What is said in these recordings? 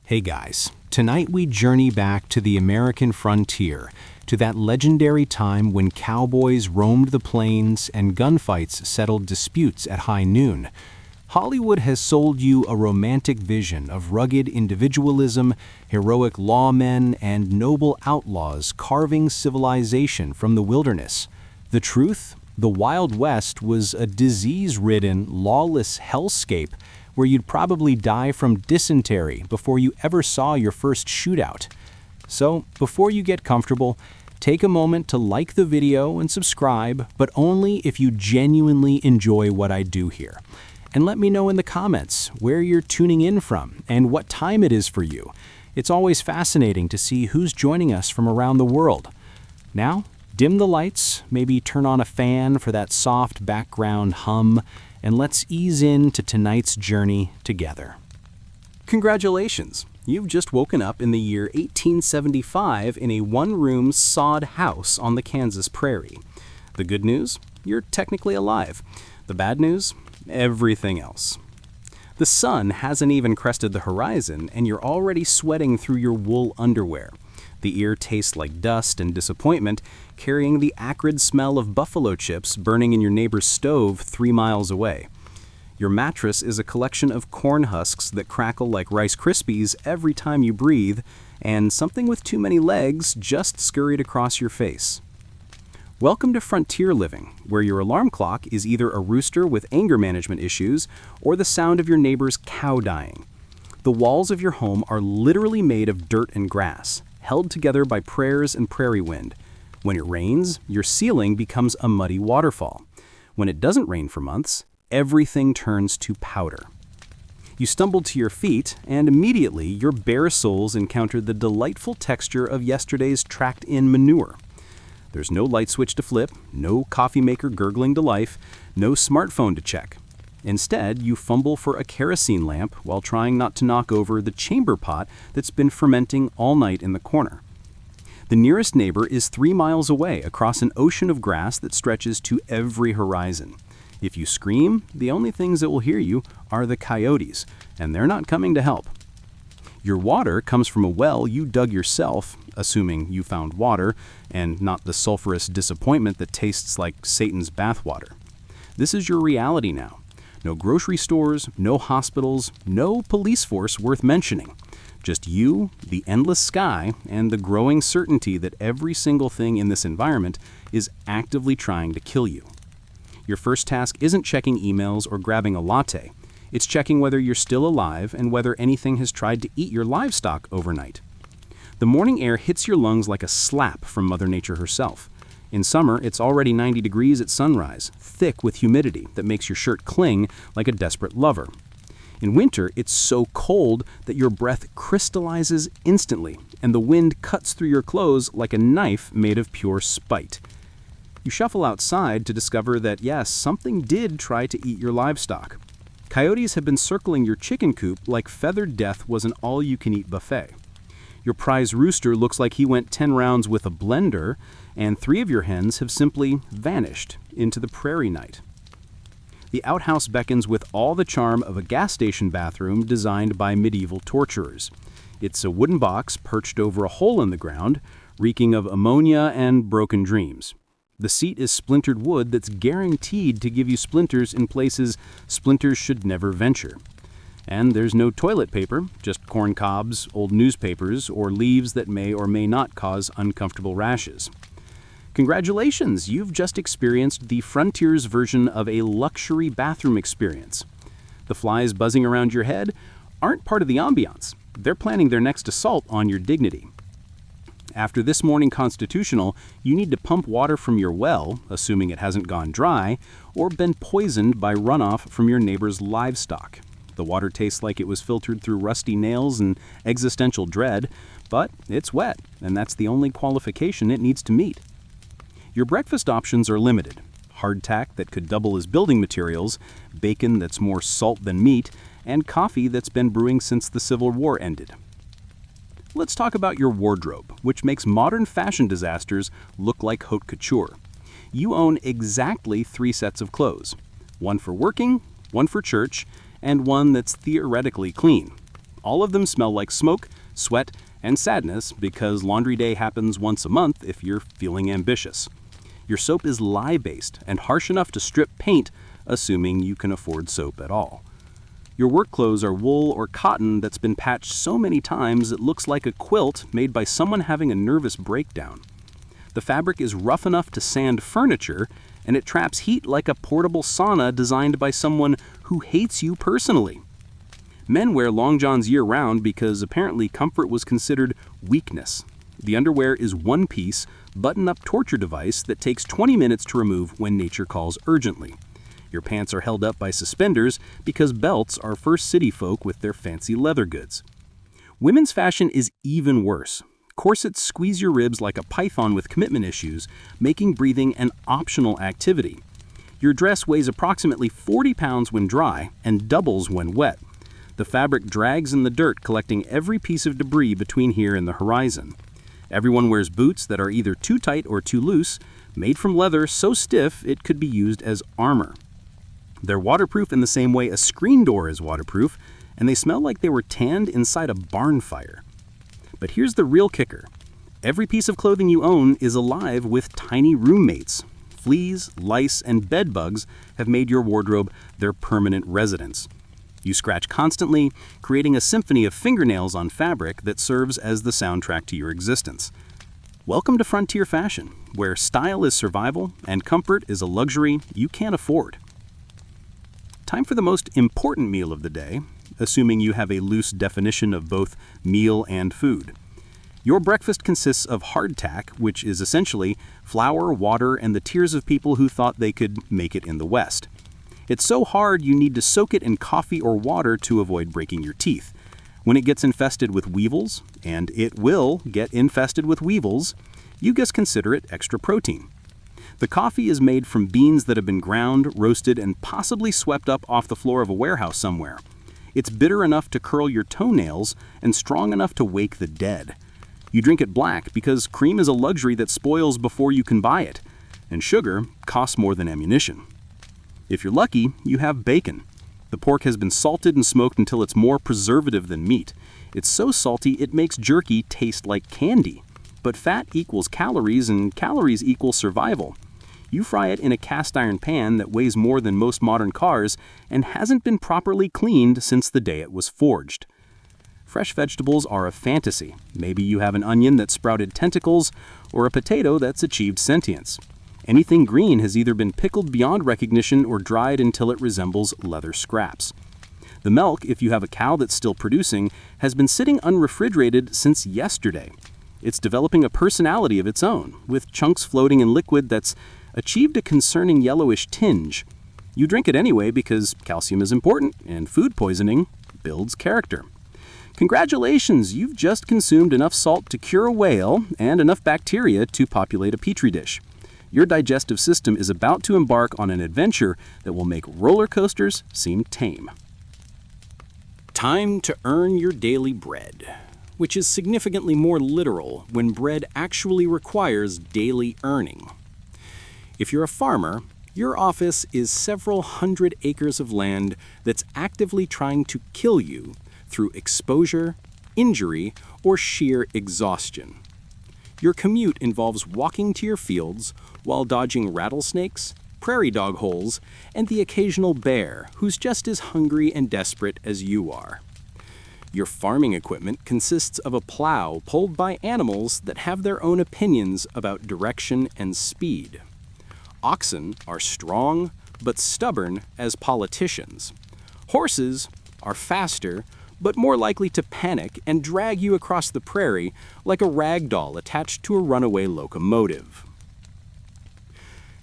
Hey guys, tonight we journey back to the American frontier, to that legendary time when cowboys roamed the plains and gunfights settled disputes at high noon. Hollywood has sold you a romantic vision of rugged individualism, heroic lawmen, and noble outlaws carving civilization from the wilderness. The truth? The Wild West was a disease-ridden, lawless hellscape where you'd probably die from dysentery before you ever saw your first shootout. So, before you get comfortable, take a moment to like the video and subscribe, but only if you genuinely enjoy what I do here. And let me know in the comments where you're tuning in from and what time it is for you. It's always fascinating to see who's joining us from around the world. Now, dim the lights, maybe turn on a fan for that soft background hum, and let's ease into tonight's journey together. Congratulations! You've just woken up in the year 1875 in a one-room sod house on the Kansas prairie. The good news? You're technically alive. The bad news? Everything else. The sun hasn't even crested the horizon, and you're already sweating through your wool underwear. The ear tastes like dust and disappointment, carrying the acrid smell of buffalo chips burning in your neighbor's stove 3 miles away. Your mattress is a collection of corn husks that crackle like Rice Krispies every time you breathe, and something with too many legs just scurried across your face. Welcome to frontier living, where your alarm clock is either a rooster with anger management issues or the sound of your neighbor's cow dying. The walls of your home are literally made of dirt and grass, held together by prayers and prairie wind. When it rains, your ceiling becomes a muddy waterfall. When it doesn't rain for months, everything turns to powder. You stumble to your feet, and immediately your bare soles encounter the delightful texture of yesterday's tracked-in manure. There's no light switch to flip, no coffee maker gurgling to life, no smartphone to check. Instead, you fumble for a kerosene lamp while trying not to knock over the chamber pot that's been fermenting all night in the corner. The nearest neighbor is 3 miles away across an ocean of grass that stretches to every horizon. If you scream, the only things that will hear you are the coyotes, and they're not coming to help. Your water comes from a well you dug yourself, assuming you found water, and not the sulfurous disappointment that tastes like Satan's bathwater. This is your reality now. No grocery stores, no hospitals, no police force worth mentioning. Just you, the endless sky, and the growing certainty that every single thing in this environment is actively trying to kill you. Your first task isn't checking emails or grabbing a latte. It's checking whether you're still alive and whether anything has tried to eat your livestock overnight. The morning air hits your lungs like a slap from Mother Nature herself. In summer, it's already 90 degrees at sunrise, thick with humidity that makes your shirt cling like a desperate lover. In winter, it's so cold that your breath crystallizes instantly, and the wind cuts through your clothes like a knife made of pure spite. You shuffle outside to discover that, yes, something did try to eat your livestock. Coyotes have been circling your chicken coop like feathered death was an all-you-can-eat buffet. Your prize rooster looks like he went 10 rounds with a blender, and 3 of your hens have simply vanished into the prairie night. The outhouse beckons with all the charm of a gas station bathroom designed by medieval torturers. It's a wooden box perched over a hole in the ground, reeking of ammonia and broken dreams. The seat is splintered wood that's guaranteed to give you splinters in places splinters should never venture. And there's no toilet paper, just corn cobs, old newspapers, or leaves that may or may not cause uncomfortable rashes. Congratulations, you've just experienced the Frontier's version of a luxury bathroom experience. The flies buzzing around your head aren't part of the ambiance. They're planning their next assault on your dignity. After this morning constitutional, you need to pump water from your well, assuming it hasn't gone dry, or been poisoned by runoff from your neighbor's livestock. The water tastes like it was filtered through rusty nails and existential dread, but it's wet, and that's the only qualification it needs to meet. Your breakfast options are limited. Hardtack that could double as building materials, bacon that's more salt than meat, and coffee that's been brewing since the Civil War ended. Let's talk about your wardrobe, which makes modern fashion disasters look like haute couture. You own exactly 3 sets of clothes. One for working, one for church, and one that's theoretically clean. All of them smell like smoke, sweat, and sadness because laundry day happens once a month if you're feeling ambitious. Your soap is lye-based and harsh enough to strip paint, assuming you can afford soap at all. Your work clothes are wool or cotton that's been patched so many times it looks like a quilt made by someone having a nervous breakdown. The fabric is rough enough to sand furniture, and it traps heat like a portable sauna designed by someone who hates you personally. Men wear long johns year-round because apparently comfort was considered weakness. The underwear is one-piece, button-up torture device that takes 20 minutes to remove when nature calls urgently. Your pants are held up by suspenders because belts are for city folk with their fancy leather goods. Women's fashion is even worse. Corsets squeeze your ribs like a python with commitment issues, making breathing an optional activity. Your dress weighs approximately 40 pounds when dry and doubles when wet. The fabric drags in the dirt, collecting every piece of debris between here and the horizon. Everyone wears boots that are either too tight or too loose, made from leather so stiff it could be used as armor. They're waterproof in the same way a screen door is waterproof, and they smell like they were tanned inside a barn fire. But here's the real kicker. Every piece of clothing you own is alive with tiny roommates. Fleas, lice, and bed bugs have made your wardrobe their permanent residence. You scratch constantly, creating a symphony of fingernails on fabric that serves as the soundtrack to your existence. Welcome to frontier fashion, where style is survival and comfort is a luxury you can't afford. Time for the most important meal of the day, assuming you have a loose definition of both meal and food. Your breakfast consists of hardtack, which is essentially flour, water, and the tears of people who thought they could make it in the West. It's so hard you need to soak it in coffee or water to avoid breaking your teeth. When it gets infested with weevils, and it will get infested with weevils, you just consider it extra protein. The coffee is made from beans that have been ground, roasted, and possibly swept up off the floor of a warehouse somewhere. It's bitter enough to curl your toenails and strong enough to wake the dead. You drink it black because cream is a luxury that spoils before you can buy it, and sugar costs more than ammunition. If you're lucky, you have bacon. The pork has been salted and smoked until it's more preservative than meat. It's so salty it makes jerky taste like candy. But fat equals calories, and calories equal survival. You fry it in a cast iron pan that weighs more than most modern cars and hasn't been properly cleaned since the day it was forged. Fresh vegetables are a fantasy. Maybe you have an onion that sprouted tentacles or a potato that's achieved sentience. Anything green has either been pickled beyond recognition or dried until it resembles leather scraps. The milk, if you have a cow that's still producing, has been sitting unrefrigerated since yesterday. It's developing a personality of its own, with chunks floating in liquid that's achieved a concerning yellowish tinge. You drink it anyway because calcium is important, and food poisoning builds character. Congratulations, you've just consumed enough salt to cure a whale and enough bacteria to populate a petri dish. Your digestive system is about to embark on an adventure that will make roller coasters seem tame. Time to earn your daily bread, which is significantly more literal when bread actually requires daily earning. If you're a farmer, your office is several hundred acres of land that's actively trying to kill you through exposure, injury, or sheer exhaustion. Your commute involves walking to your fields while dodging rattlesnakes, prairie dog holes, and the occasional bear who's just as hungry and desperate as you are. Your farming equipment consists of a plow pulled by animals that have their own opinions about direction and speed. Oxen are strong but stubborn as politicians. Horses are faster but more likely to panic and drag you across the prairie like a rag doll attached to a runaway locomotive.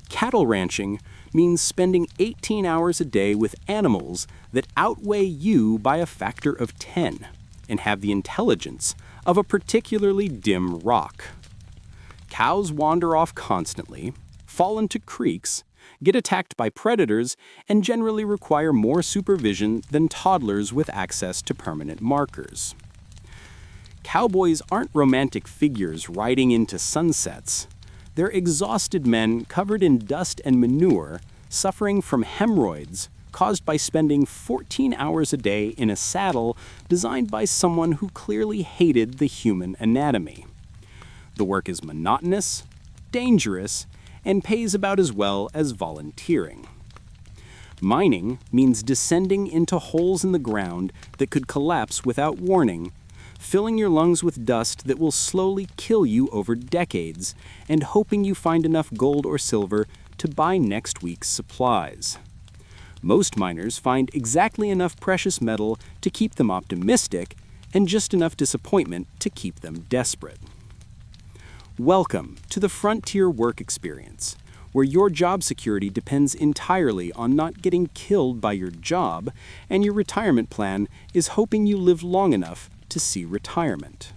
Cattle ranching means spending 18 hours a day with animals that outweigh you by a factor of 10 and have the intelligence of a particularly dim rock. Cows wander off constantly, fall into creeks, get attacked by predators, and generally require more supervision than toddlers with access to permanent markers. Cowboys aren't romantic figures riding into sunsets. They're exhausted men covered in dust and manure, suffering from hemorrhoids, caused by spending 14 hours a day in a saddle designed by someone who clearly hated the human anatomy. The work is monotonous, dangerous, and pays about as well as volunteering. Mining means descending into holes in the ground that could collapse without warning, filling your lungs with dust that will slowly kill you over decades, and hoping you find enough gold or silver to buy next week's supplies. Most miners find exactly enough precious metal to keep them optimistic and just enough disappointment to keep them desperate. Welcome to the frontier work experience, where your job security depends entirely on not getting killed by your job, and your retirement plan is hoping you live long enough to see retirement.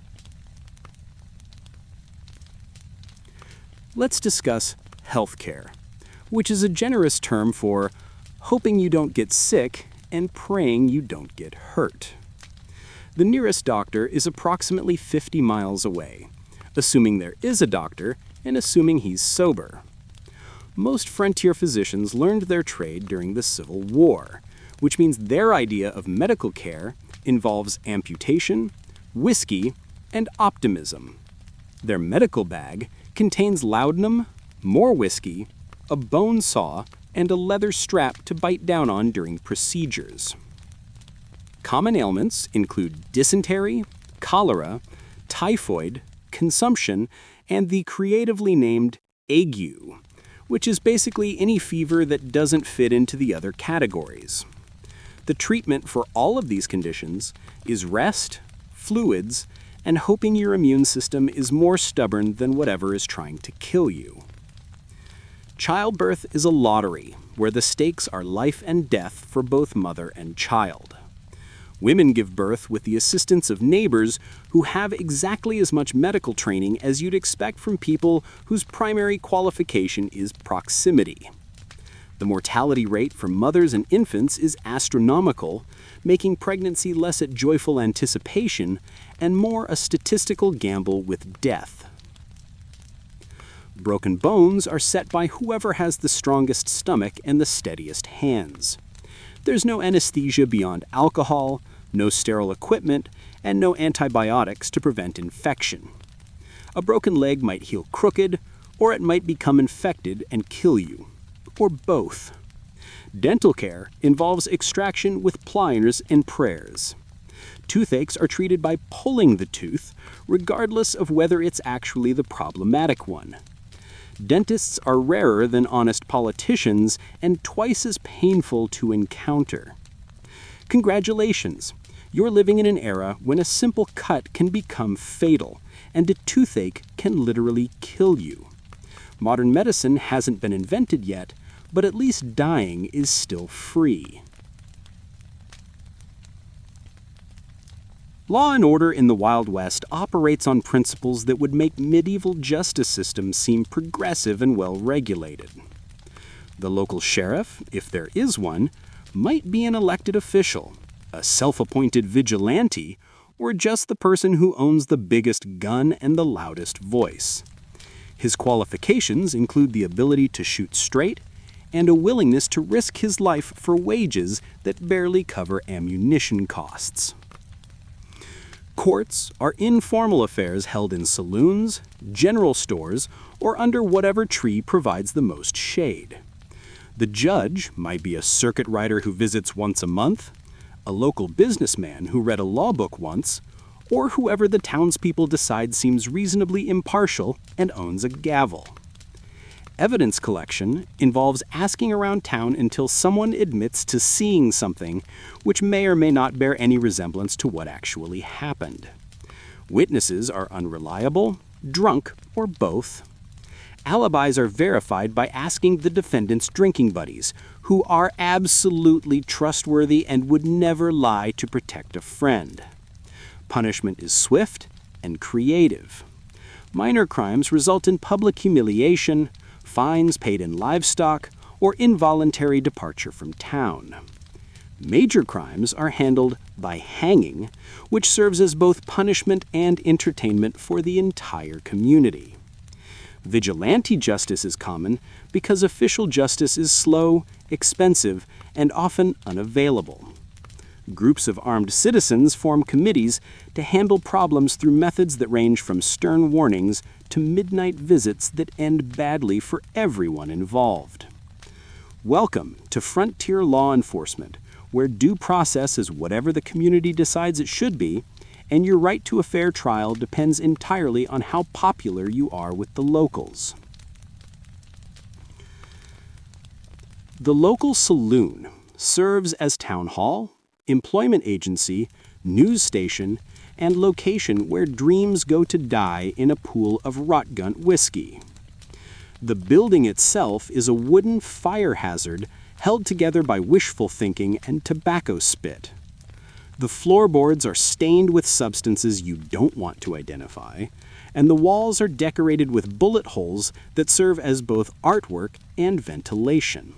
Let's discuss healthcare, which is a generous term for hoping you don't get sick and praying you don't get hurt. The nearest doctor is approximately 50 miles away, assuming there is a doctor and assuming he's sober. Most frontier physicians learned their trade during the Civil War, which means their idea of medical care involves amputation, whiskey, and optimism. Their medical bag contains laudanum, more whiskey, a bone saw, and a leather strap to bite down on during procedures. Common ailments include dysentery, cholera, typhoid, consumption, and the creatively named ague, which is basically any fever that doesn't fit into the other categories. The treatment for all of these conditions is rest, fluids, and hoping your immune system is more stubborn than whatever is trying to kill you. Childbirth is a lottery where the stakes are life and death for both mother and child. Women give birth with the assistance of neighbors who have exactly as much medical training as you'd expect from people whose primary qualification is proximity. The mortality rate for mothers and infants is astronomical, making pregnancy less a joyful anticipation and more a statistical gamble with death. Broken bones are set by whoever has the strongest stomach and the steadiest hands. There's no anesthesia beyond alcohol, no sterile equipment, and no antibiotics to prevent infection. A broken leg might heal crooked, or it might become infected and kill you. Or both. Dental care involves extraction with pliers and prayers. Toothaches are treated by pulling the tooth, regardless of whether it's actually the problematic one. Dentists are rarer than honest politicians and twice as painful to encounter. Congratulations! You're living in an era when a simple cut can become fatal, and a toothache can literally kill you. Modern medicine hasn't been invented yet, but at least dying is still free. Law and order in the Wild West operates on principles that would make medieval justice systems seem progressive and well-regulated. The local sheriff, if there is one, might be an elected official, a self-appointed vigilante, or just the person who owns the biggest gun and the loudest voice. His qualifications include the ability to shoot straight and a willingness to risk his life for wages that barely cover ammunition costs. Courts are informal affairs held in saloons, general stores, or under whatever tree provides the most shade. The judge might be a circuit rider who visits once a month, a local businessman who read a law book once, or whoever the townspeople decide seems reasonably impartial and owns a gavel. Evidence collection involves asking around town until someone admits to seeing something which may or may not bear any resemblance to what actually happened. Witnesses are unreliable, drunk, or both. Alibis are verified by asking the defendant's drinking buddies, who are absolutely trustworthy and would never lie to protect a friend. Punishment is swift and creative. Minor crimes result in public humiliation, fines paid in livestock, or involuntary departure from town. Major crimes are handled by hanging, which serves as both punishment and entertainment for the entire community. Vigilante justice is common because official justice is slow, expensive, and often unavailable. Groups of armed citizens form committees to handle problems through methods that range from stern warnings to midnight visits that end badly for everyone involved. Welcome to frontier law enforcement, where due process is whatever the community decides it should be, and your right to a fair trial depends entirely on how popular you are with the locals. The local saloon serves as town hall, employment agency, news station, and location where dreams go to die in a pool of rotgut whiskey. The building itself is a wooden fire hazard held together by wishful thinking and tobacco spit. The floorboards are stained with substances you don't want to identify, and the walls are decorated with bullet holes that serve as both artwork and ventilation.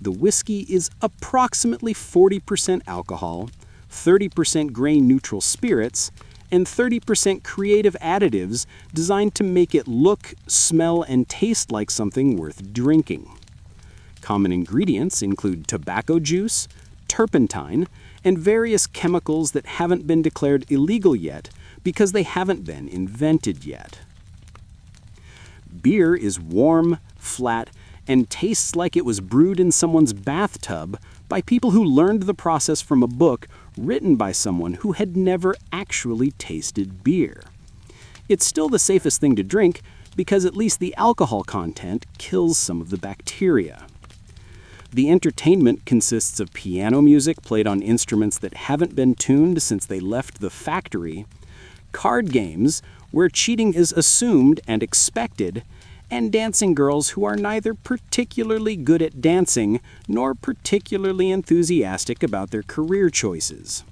The whiskey is approximately 40% alcohol, 30% grain-neutral spirits, and 30% creative additives designed to make it look, smell, and taste like something worth drinking. Common ingredients include tobacco juice, turpentine, and various chemicals that haven't been declared illegal yet because they haven't been invented yet. Beer is warm, flat, and tastes like it was brewed in someone's bathtub by people who learned the process from a book written by someone who had never actually tasted beer. It's still the safest thing to drink because at least the alcohol content kills some of the bacteria. The entertainment consists of piano music played on instruments that haven't been tuned since they left the factory, card games where cheating is assumed and expected, and dancing girls who are neither particularly good at dancing nor particularly enthusiastic about their career choices.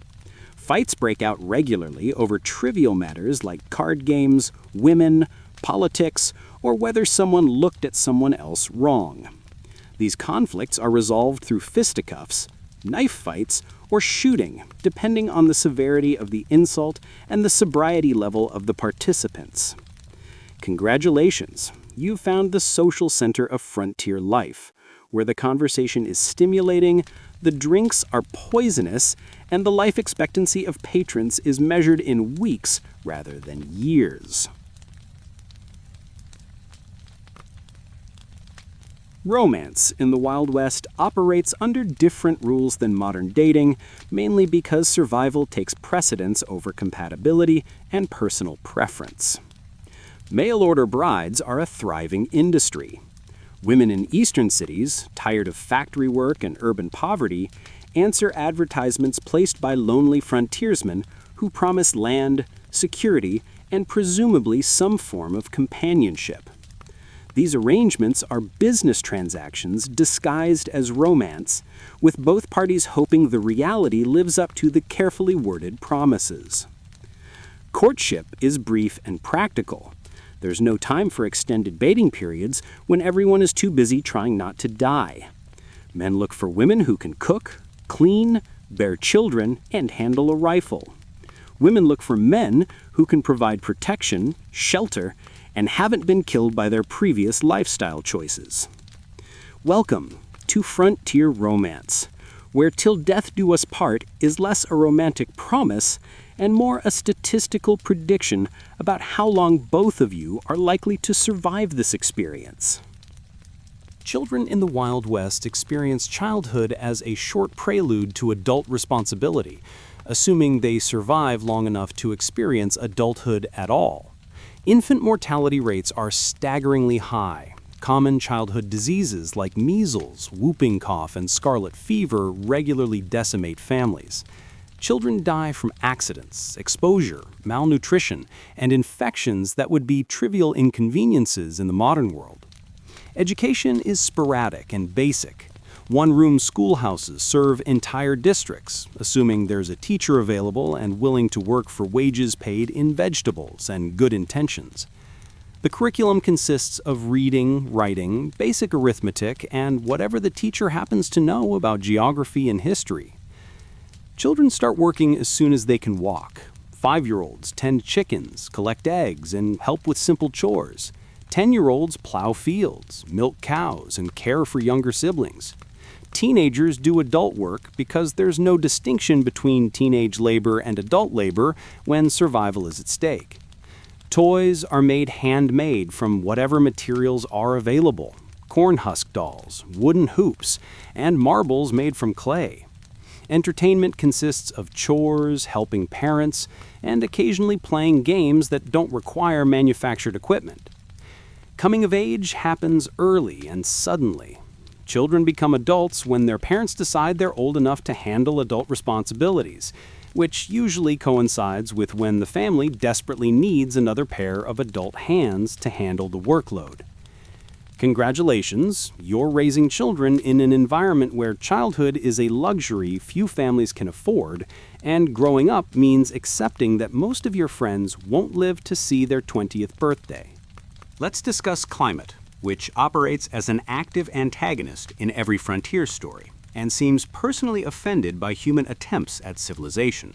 Fights break out regularly over trivial matters like card games, women, politics, or whether someone looked at someone else wrong. These conflicts are resolved through fisticuffs, knife fights, or shooting, depending on the severity of the insult and the sobriety level of the participants. Congratulations, you've found the social center of frontier life, where the conversation is stimulating, the drinks are poisonous, and the life expectancy of patrons is measured in weeks rather than years. Romance in the Wild West operates under different rules than modern dating, mainly because survival takes precedence over compatibility and personal preference. Mail-order brides are a thriving industry. Women in eastern cities, tired of factory work and urban poverty, answer advertisements placed by lonely frontiersmen who promise land, security, and presumably some form of companionship. These arrangements are business transactions disguised as romance, with both parties hoping the reality lives up to the carefully worded promises. Courtship is brief and practical. There's no time for extended baiting periods when everyone is too busy trying not to die. Men look for women who can cook, clean, bear children, and handle a rifle. Women look for men who can provide protection, shelter, and haven't been killed by their previous lifestyle choices. Welcome to Frontier Romance, where till death do us part is less a romantic promise and more a statistical prediction about how long both of you are likely to survive this experience. Children in the Wild West experience childhood as a short prelude to adult responsibility, assuming they survive long enough to experience adulthood at all. Infant mortality rates are staggeringly high. Common childhood diseases like measles, whooping cough, and scarlet fever regularly decimate families. Children die from accidents, exposure, malnutrition, and infections that would be trivial inconveniences in the modern world. Education is sporadic and basic. One-room schoolhouses serve entire districts, assuming there's a teacher available and willing to work for wages paid in vegetables and good intentions. The curriculum consists of reading, writing, basic arithmetic, and whatever the teacher happens to know about geography and history. Children start working as soon as they can walk. 5-year-olds tend chickens, collect eggs, and help with simple chores. 10-year-olds plow fields, milk cows, and care for younger siblings. Teenagers do adult work because there's no distinction between teenage labor and adult labor when survival is at stake. Toys are made handmade from whatever materials are available: corn husk dolls, wooden hoops, and marbles made from clay. Entertainment consists of chores, helping parents, and occasionally playing games that don't require manufactured equipment. Coming of age happens early and suddenly. Children become adults when their parents decide they're old enough to handle adult responsibilities, which usually coincides with when the family desperately needs another pair of adult hands to handle the workload. Congratulations, you're raising children in an environment where childhood is a luxury few families can afford, and growing up means accepting that most of your friends won't live to see their 20th birthday. Let's discuss climate, which operates as an active antagonist in every frontier story and seems personally offended by human attempts at civilization.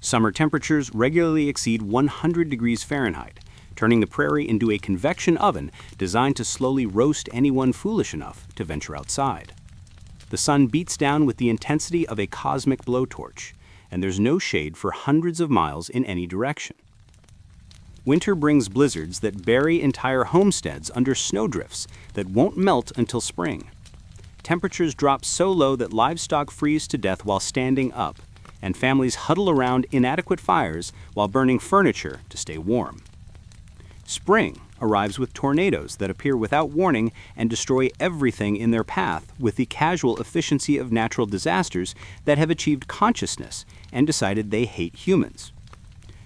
Summer temperatures regularly exceed 100 degrees Fahrenheit, turning the prairie into a convection oven designed to slowly roast anyone foolish enough to venture outside. The sun beats down with the intensity of a cosmic blowtorch, and there's no shade for hundreds of miles in any direction. Winter brings blizzards that bury entire homesteads under snowdrifts that won't melt until spring. Temperatures drop so low that livestock freeze to death while standing up, and families huddle around inadequate fires while burning furniture to stay warm. Spring arrives with tornadoes that appear without warning and destroy everything in their path with the casual efficiency of natural disasters that have achieved consciousness and decided they hate humans.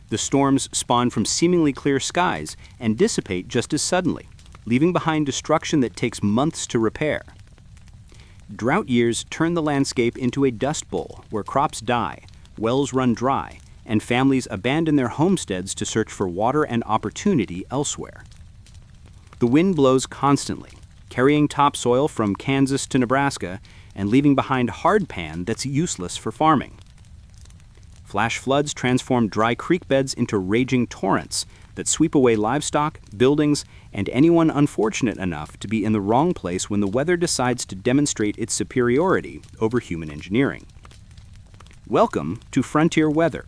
The storms spawn from seemingly clear skies and dissipate just as suddenly, leaving behind destruction that takes months to repair. Drought years turn the landscape into a dust bowl where crops die, wells run dry, and families abandon their homesteads to search for water and opportunity elsewhere. The wind blows constantly, carrying topsoil from Kansas to Nebraska and leaving behind hardpan that's useless for farming. Flash floods transform dry creek beds into raging torrents that sweep away livestock, buildings, and anyone unfortunate enough to be in the wrong place when the weather decides to demonstrate its superiority over human engineering. Welcome to Frontier Weather,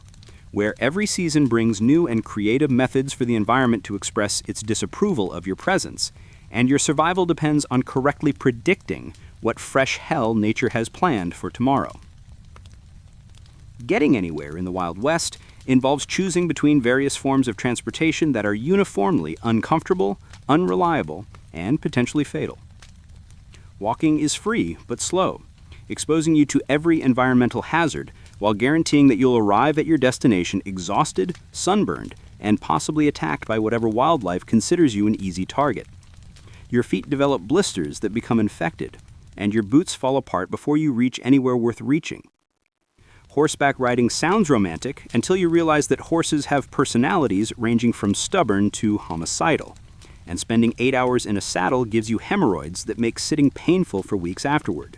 where every season brings new and creative methods for the environment to express its disapproval of your presence, and your survival depends on correctly predicting what fresh hell nature has planned for tomorrow. Getting anywhere in the Wild West involves choosing between various forms of transportation that are uniformly uncomfortable, unreliable, and potentially fatal. Walking is free but slow, exposing you to every environmental hazard while guaranteeing that you'll arrive at your destination exhausted, sunburned, and possibly attacked by whatever wildlife considers you an easy target. Your feet develop blisters that become infected, and your boots fall apart before you reach anywhere worth reaching. Horseback riding sounds romantic until you realize that horses have personalities ranging from stubborn to homicidal, and spending 8 hours in a saddle gives you hemorrhoids that make sitting painful for weeks afterward.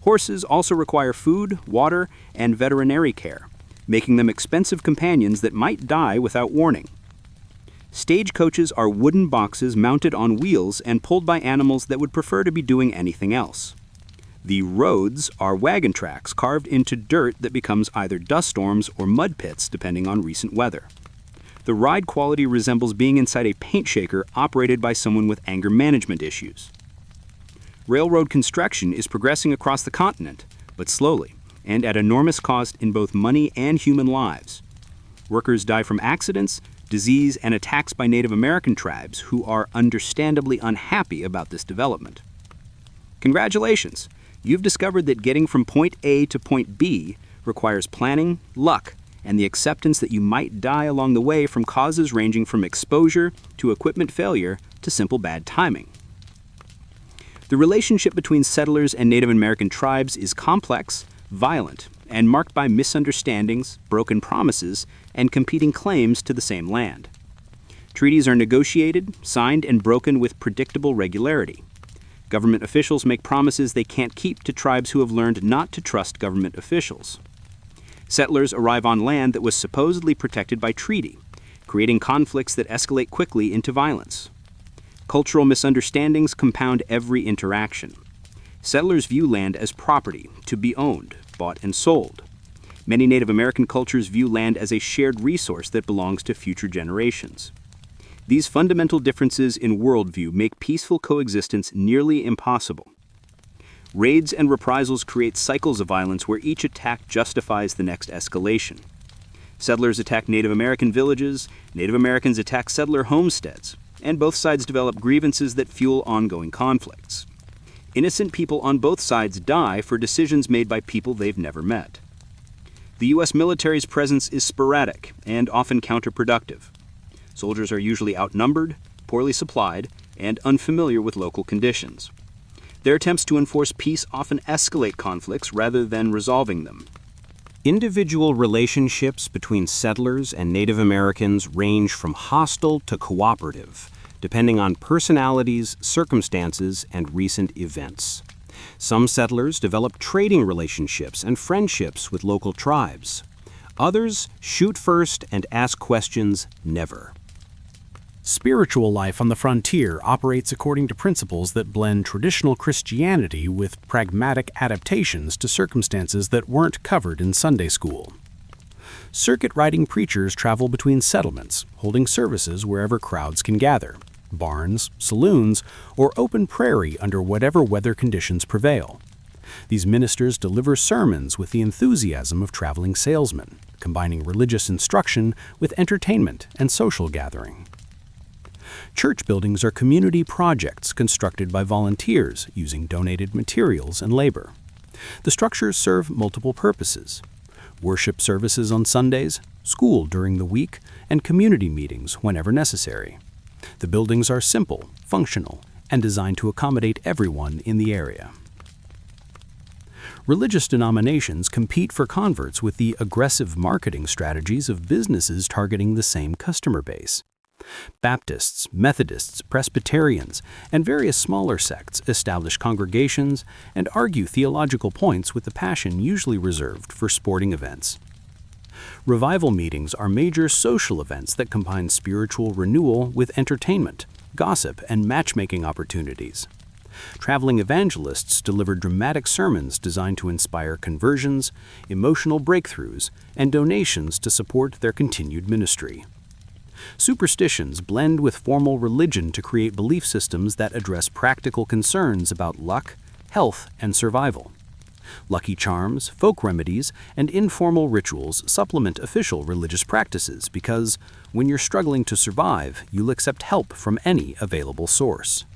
Horses also require food, water, and veterinary care, making them expensive companions that might die without warning. Stagecoaches are wooden boxes mounted on wheels and pulled by animals that would prefer to be doing anything else. The roads are wagon tracks carved into dirt that becomes either dust storms or mud pits depending on recent weather. The ride quality resembles being inside a paint shaker operated by someone with anger management issues. Railroad construction is progressing across the continent, but slowly, and at enormous cost in both money and human lives. Workers die from accidents, disease, and attacks by Native American tribes who are understandably unhappy about this development. Congratulations! You've discovered that getting from point A to point B requires planning, luck, and the acceptance that you might die along the way from causes ranging from exposure to equipment failure to simple bad timing. The relationship between settlers and Native American tribes is complex, violent, and marked by misunderstandings, broken promises, and competing claims to the same land. Treaties are negotiated, signed, and broken with predictable regularity. Government officials make promises they can't keep to tribes who have learned not to trust government officials. Settlers arrive on land that was supposedly protected by treaty, creating conflicts that escalate quickly into violence. Cultural misunderstandings compound every interaction. Settlers view land as property, to be owned, bought and sold. Many Native American cultures view land as a shared resource that belongs to future generations. These fundamental differences in worldview make peaceful coexistence nearly impossible. Raids and reprisals create cycles of violence where each attack justifies the next escalation. Settlers attack Native American villages, Native Americans attack settler homesteads, and both sides develop grievances that fuel ongoing conflicts. Innocent people on both sides die for decisions made by people they've never met. The U.S. military's presence is sporadic and often counterproductive. Soldiers are usually outnumbered, poorly supplied, and unfamiliar with local conditions. Their attempts to enforce peace often escalate conflicts rather than resolving them. Individual relationships between settlers and Native Americans range from hostile to cooperative, depending on personalities, circumstances, and recent events. Some settlers develop trading relationships and friendships with local tribes. Others shoot first and ask questions never. Spiritual life on the frontier operates according to principles that blend traditional Christianity with pragmatic adaptations to circumstances that weren't covered in Sunday school. Circuit-riding preachers travel between settlements, holding services wherever crowds can gather, barns, saloons, or open prairie under whatever weather conditions prevail. These ministers deliver sermons with the enthusiasm of traveling salesmen, combining religious instruction with entertainment and social gathering. Church buildings are community projects constructed by volunteers using donated materials and labor. The structures serve multiple purposes: worship services on Sundays, school during the week, and community meetings whenever necessary. The buildings are simple, functional, and designed to accommodate everyone in the area. Religious denominations compete for converts with the aggressive marketing strategies of businesses targeting the same customer base. Baptists, Methodists, Presbyterians, and various smaller sects establish congregations and argue theological points with a passion usually reserved for sporting events. Revival meetings are major social events that combine spiritual renewal with entertainment, gossip, and matchmaking opportunities. Traveling evangelists deliver dramatic sermons designed to inspire conversions, emotional breakthroughs, and donations to support their continued ministry. Superstitions blend with formal religion to create belief systems that address practical concerns about luck, health, and survival. Lucky charms, folk remedies, and informal rituals supplement official religious practices because, when you're struggling to survive, you'll accept help from any available source.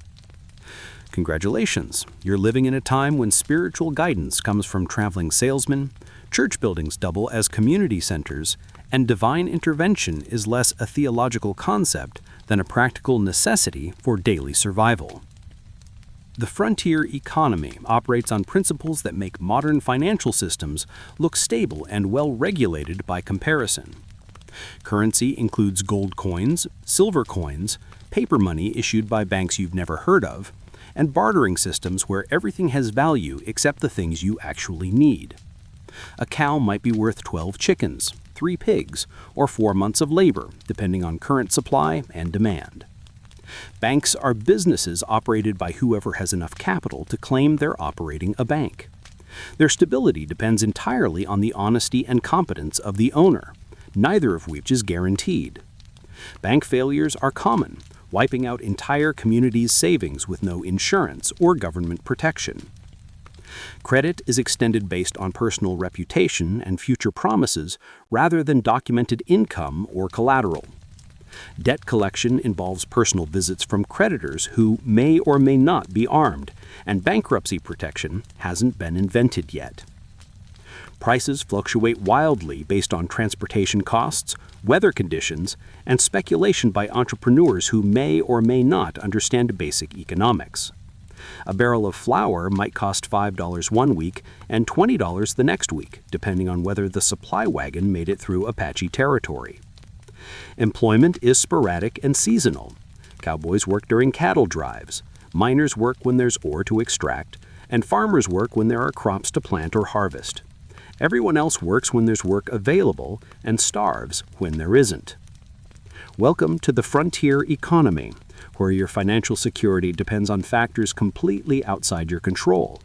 Congratulations, you're living in a time when spiritual guidance comes from traveling salesmen, church buildings double as community centers, and divine intervention is less a theological concept than a practical necessity for daily survival. The frontier economy operates on principles that make modern financial systems look stable and well-regulated by comparison. Currency includes gold coins, silver coins, paper money issued by banks you've never heard of, and bartering systems where everything has value except the things you actually need. A cow might be worth 12 chickens, 3 pigs, or 4 months of labor, depending on current supply and demand. Banks are businesses operated by whoever has enough capital to claim they're operating a bank. Their stability depends entirely on the honesty and competence of the owner, neither of which is guaranteed. Bank failures are common, wiping out entire communities' savings with no insurance or government protection. Credit is extended based on personal reputation and future promises rather than documented income or collateral. Debt collection involves personal visits from creditors who may or may not be armed, and bankruptcy protection hasn't been invented yet. Prices fluctuate wildly based on transportation costs, weather conditions, and speculation by entrepreneurs who may or may not understand basic economics. A barrel of flour might cost $5 one week and $20 the next week, depending on whether the supply wagon made it through Apache territory. Employment is sporadic and seasonal. Cowboys work during cattle drives, miners work when there's ore to extract, and farmers work when there are crops to plant or harvest. Everyone else works when there's work available and starves when there isn't. Welcome to the frontier economy, where your financial security depends on factors completely outside your control.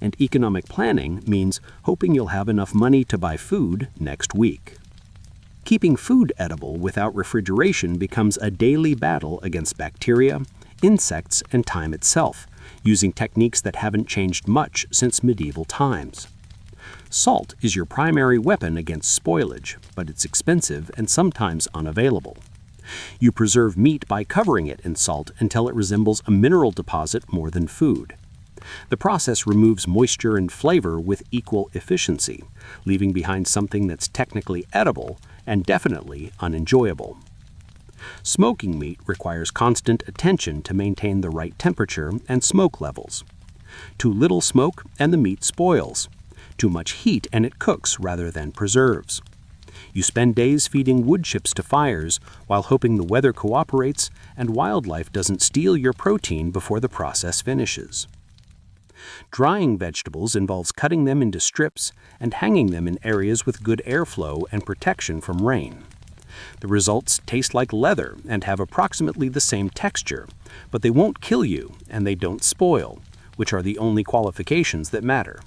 And economic planning means hoping you'll have enough money to buy food next week. Keeping food edible without refrigeration becomes a daily battle against bacteria, insects, and time itself, using techniques that haven't changed much since medieval times. Salt is your primary weapon against spoilage, but it's expensive and sometimes unavailable. You preserve meat by covering it in salt until it resembles a mineral deposit more than food. The process removes moisture and flavor with equal efficiency, leaving behind something that's technically edible and definitely unenjoyable. Smoking meat requires constant attention to maintain the right temperature and smoke levels. Too little smoke and the meat spoils. Too much heat and it cooks rather than preserves. You spend days feeding wood chips to fires while hoping the weather cooperates and wildlife doesn't steal your protein before the process finishes. Drying vegetables involves cutting them into strips and hanging them in areas with good airflow and protection from rain. The results taste like leather and have approximately the same texture, but they won't kill you and they don't spoil, which are the only qualifications that matter.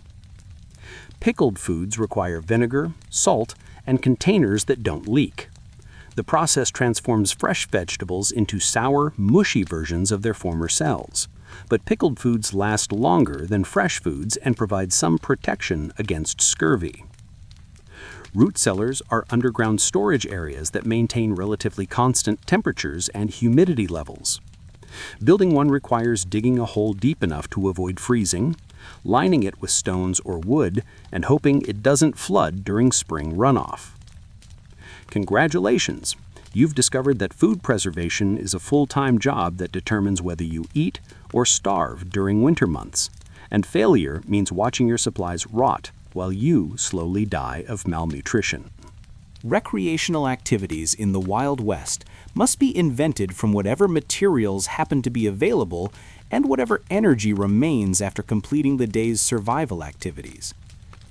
Pickled foods require vinegar, salt, and containers that don't leak. The process transforms fresh vegetables into sour, mushy versions of their former selves. But pickled foods last longer than fresh foods and provide some protection against scurvy. Root cellars are underground storage areas that maintain relatively constant temperatures and humidity levels. Building one requires digging a hole deep enough to avoid freezing, lining it with stones or wood, and hoping it doesn't flood during spring runoff. Congratulations! You've discovered that food preservation is a full-time job that determines whether you eat or starve during winter months, and failure means watching your supplies rot while you slowly die of malnutrition. Recreational activities in the Wild West must be invented from whatever materials happen to be available and whatever energy remains after completing the day's survival activities.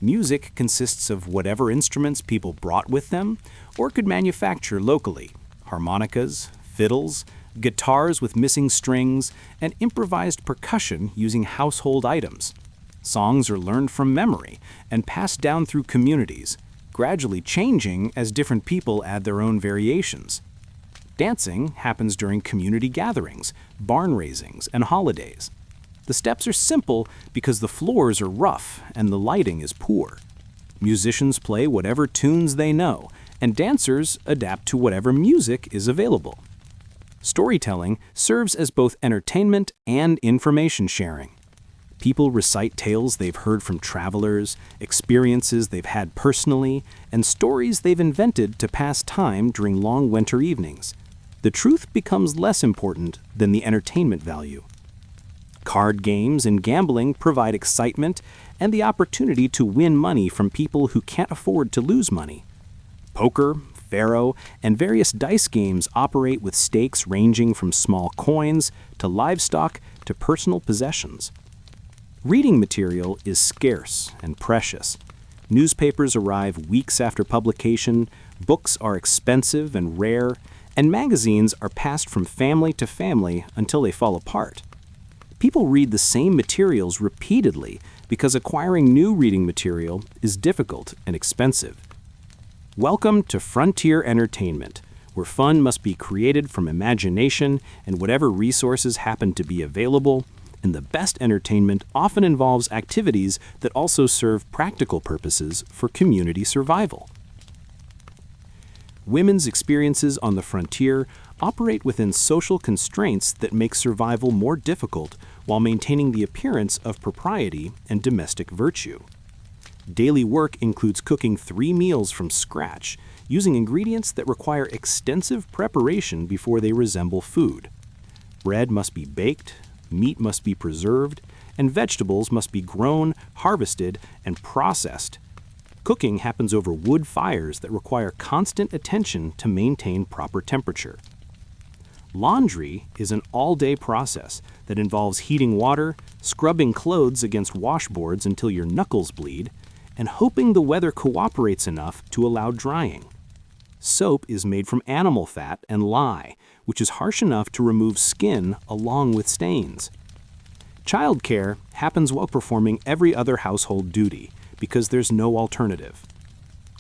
Music consists of whatever instruments people brought with them or could manufacture locally: harmonicas, fiddles, guitars with missing strings, and improvised percussion using household items. Songs are learned from memory and passed down through communities, gradually changing as different people add their own variations. Dancing happens during community gatherings, barn raisings, and holidays. The steps are simple because the floors are rough and the lighting is poor. Musicians play whatever tunes they know, and dancers adapt to whatever music is available. Storytelling serves as both entertainment and information sharing. People recite tales they've heard from travelers, experiences they've had personally, and stories they've invented to pass time during long winter evenings. The truth becomes less important than the entertainment value. Card games and gambling provide excitement and the opportunity to win money from people who can't afford to lose money. Poker, faro, and various dice games operate with stakes ranging from small coins to livestock to personal possessions. Reading material is scarce and precious. Newspapers arrive weeks after publication, books are expensive and rare, and magazines are passed from family to family until they fall apart. People read the same materials repeatedly because acquiring new reading material is difficult and expensive. Welcome to Frontier Entertainment, where fun must be created from imagination and whatever resources happen to be available, and the best entertainment often involves activities that also serve practical purposes for community survival. Women's experiences on the frontier operate within social constraints that make survival more difficult while maintaining the appearance of propriety and domestic virtue. Daily work includes cooking 3 meals from scratch, using ingredients that require extensive preparation before they resemble food. Bread must be baked, meat must be preserved, and vegetables must be grown, harvested, and processed. Cooking happens over wood fires that require constant attention to maintain proper temperature. Laundry is an all-day process that involves heating water, scrubbing clothes against washboards until your knuckles bleed, and hoping the weather cooperates enough to allow drying. Soap is made from animal fat and lye, which is harsh enough to remove skin along with stains. Childcare happens while performing every other household duty because there's no alternative.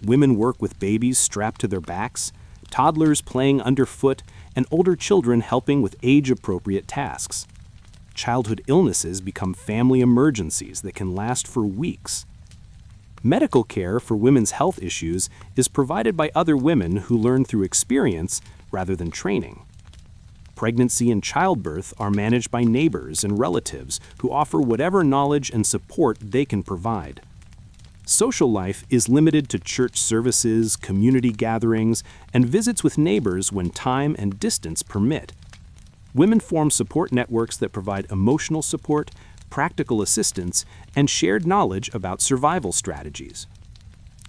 Women work with babies strapped to their backs, toddlers playing underfoot, and older children helping with age-appropriate tasks. Childhood illnesses become family emergencies that can last for weeks. Medical care for women's health issues is provided by other women who learn through experience rather than training. Pregnancy and childbirth are managed by neighbors and relatives who offer whatever knowledge and support they can provide. Social life is limited to church services, community gatherings, and visits with neighbors when time and distance permit. Women form support networks that provide emotional support, practical assistance, and shared knowledge about survival strategies.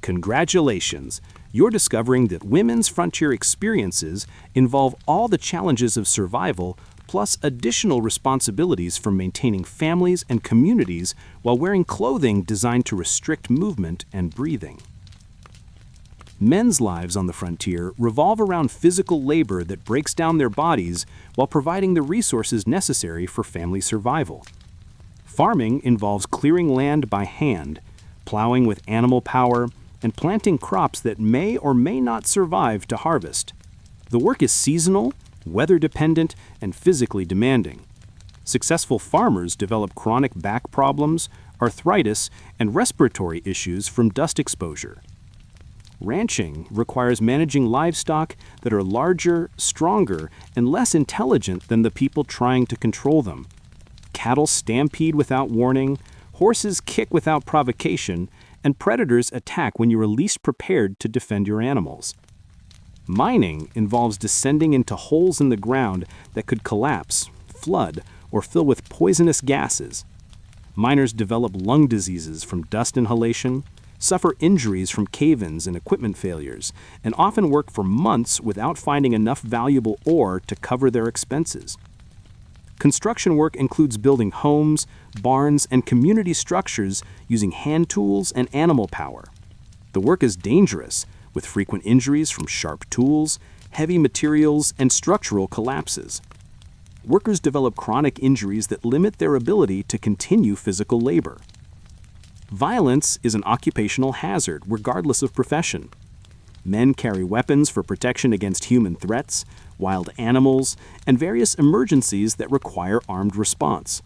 Congratulations! You're discovering that women's frontier experiences involve all the challenges of survival plus additional responsibilities for maintaining families and communities while wearing clothing designed to restrict movement and breathing. Men's lives on the frontier revolve around physical labor that breaks down their bodies while providing the resources necessary for family survival. Farming involves clearing land by hand, plowing with animal power, and planting crops that may or may not survive to harvest. The work is seasonal, weather-dependent, and physically demanding. Successful farmers develop chronic back problems, arthritis, and respiratory issues from dust exposure. Ranching requires managing livestock that are larger, stronger, and less intelligent than the people trying to control them. Cattle stampede without warning, horses kick without provocation, and predators attack when you are least prepared to defend your animals. Mining involves descending into holes in the ground that could collapse, flood, or fill with poisonous gases. Miners develop lung diseases from dust inhalation, suffer injuries from cave-ins and equipment failures, and often work for months without finding enough valuable ore to cover their expenses. Construction work includes building homes, barns, and community structures using hand tools and animal power. The work is dangerous, with frequent injuries from sharp tools, heavy materials, and structural collapses. Workers develop chronic injuries that limit their ability to continue physical labor. Violence is an occupational hazard, regardless of profession. Men carry weapons for protection against human threats, wild animals, and various emergencies that require armed response.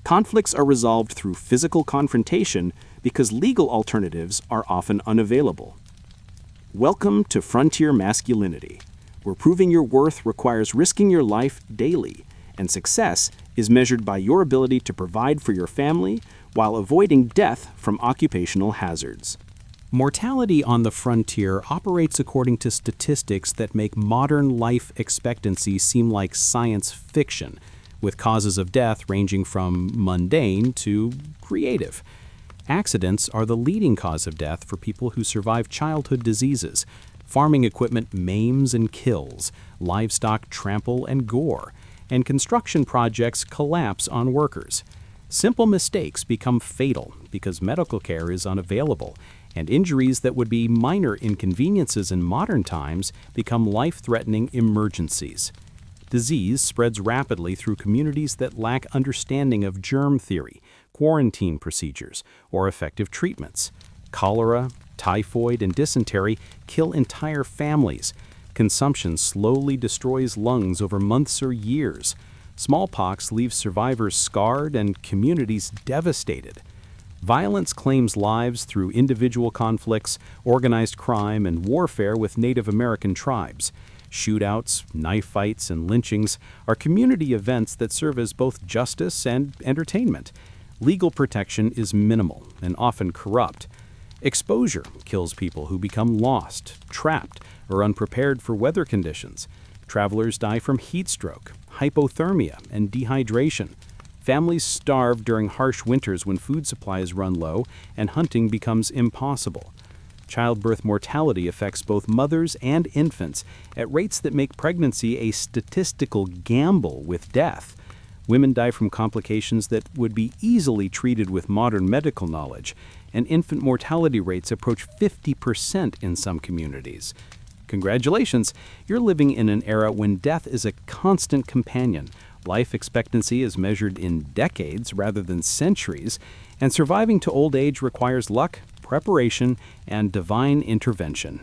Conflicts are resolved through physical confrontation because legal alternatives are often unavailable. Welcome to Frontier Masculinity, where proving your worth requires risking your life daily, and success is measured by your ability to provide for your family while avoiding death from occupational hazards. Mortality on the frontier operates according to statistics that make modern life expectancy seem like science fiction, with causes of death ranging from mundane to creative. Accidents are the leading cause of death for people who survive childhood diseases. Farming equipment maims and kills, livestock trample and gore, and construction projects collapse on workers. Simple mistakes become fatal because medical care is unavailable, and injuries that would be minor inconveniences in modern times become life-threatening emergencies. Disease spreads rapidly through communities that lack understanding of germ theory, quarantine procedures, or effective treatments. Cholera, typhoid, and dysentery kill entire families. Consumption slowly destroys lungs over months or years. Smallpox leaves survivors scarred and communities devastated. Violence claims lives through individual conflicts, organized crime, and warfare with Native American tribes. Shootouts, knife fights, and lynchings are community events that serve as both justice and entertainment. Legal protection is minimal and often corrupt. Exposure kills people who become lost, trapped, or unprepared for weather conditions. Travelers die from heat stroke, hypothermia, and dehydration. Families starve during harsh winters when food supplies run low and hunting becomes impossible. Childbirth mortality affects both mothers and infants at rates that make pregnancy a statistical gamble with death. Women die from complications that would be easily treated with modern medical knowledge, and infant mortality rates approach 50% in some communities. Congratulations, you're living in an era when death is a constant companion. Life expectancy is measured in decades rather than centuries, and surviving to old age requires luck, preparation, and divine intervention.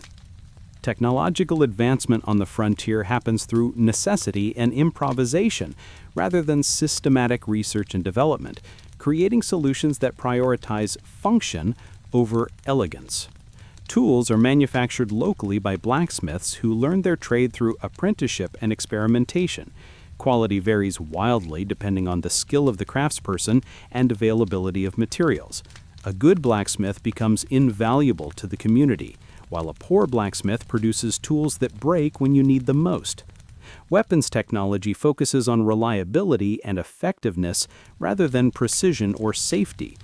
Technological advancement on the frontier happens through necessity and improvisation rather than systematic research and development, creating solutions that prioritize function over elegance. Tools are manufactured locally by blacksmiths who learn their trade through apprenticeship and experimentation. Quality varies wildly depending on the skill of the craftsperson and availability of materials. A good blacksmith becomes invaluable to the community, while a poor blacksmith produces tools that break when you need them most. Weapons technology focuses on reliability and effectiveness rather than precision or safety.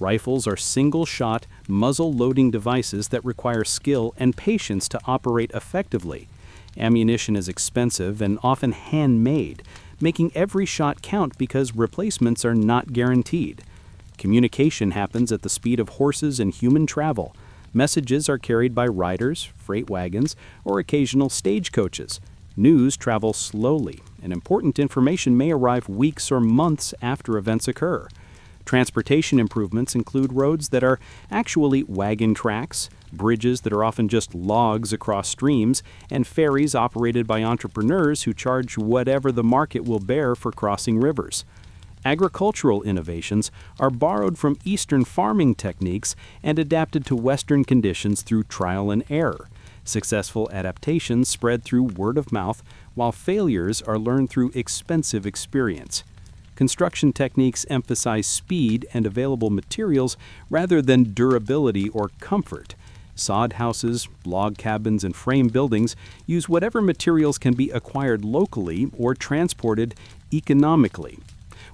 Rifles are single-shot, muzzle-loading devices that require skill and patience to operate effectively. Ammunition is expensive and often handmade, making every shot count because replacements are not guaranteed. Communication happens at the speed of horses and human travel. Messages are carried by riders, freight wagons, or occasional stagecoaches. News travels slowly, and important information may arrive weeks or months after events occur. Transportation improvements include roads that are actually wagon tracks, bridges that are often just logs across streams, and ferries operated by entrepreneurs who charge whatever the market will bear for crossing rivers. Agricultural innovations are borrowed from Eastern farming techniques and adapted to Western conditions through trial and error. Successful adaptations spread through word of mouth, while failures are learned through expensive experience. Construction techniques emphasize speed and available materials rather than durability or comfort. Sod houses, log cabins, and frame buildings use whatever materials can be acquired locally or transported economically.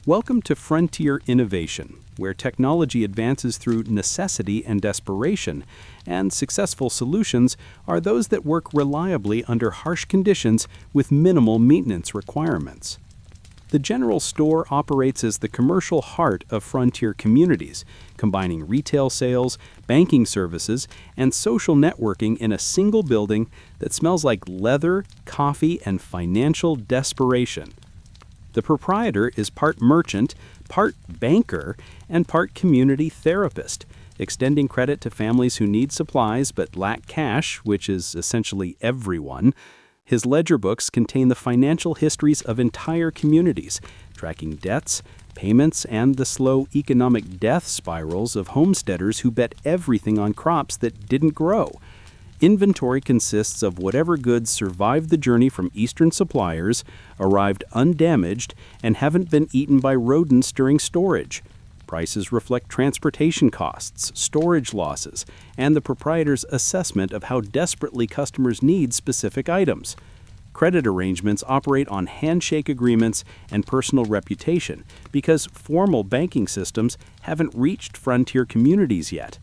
Welcome to Frontier Innovation, where technology advances through necessity and desperation, and successful solutions are those that work reliably under harsh conditions with minimal maintenance requirements. The general store operates as the commercial heart of frontier communities, combining retail sales, banking services, and social networking in a single building that smells like leather, coffee, and financial desperation. The proprietor is part merchant, part banker, and part community therapist, extending credit to families who need supplies but lack cash, which is essentially everyone. His ledger books contain the financial histories of entire communities, tracking debts, payments, and the slow economic death spirals of homesteaders who bet everything on crops that didn't grow. Inventory consists of whatever goods survived the journey from Eastern suppliers, arrived undamaged, and haven't been eaten by rodents during storage. Prices reflect transportation costs, storage losses, and the proprietor's assessment of how desperately customers need specific items. Credit arrangements operate on handshake agreements and personal reputation because formal banking systems haven't reached frontier communities yet.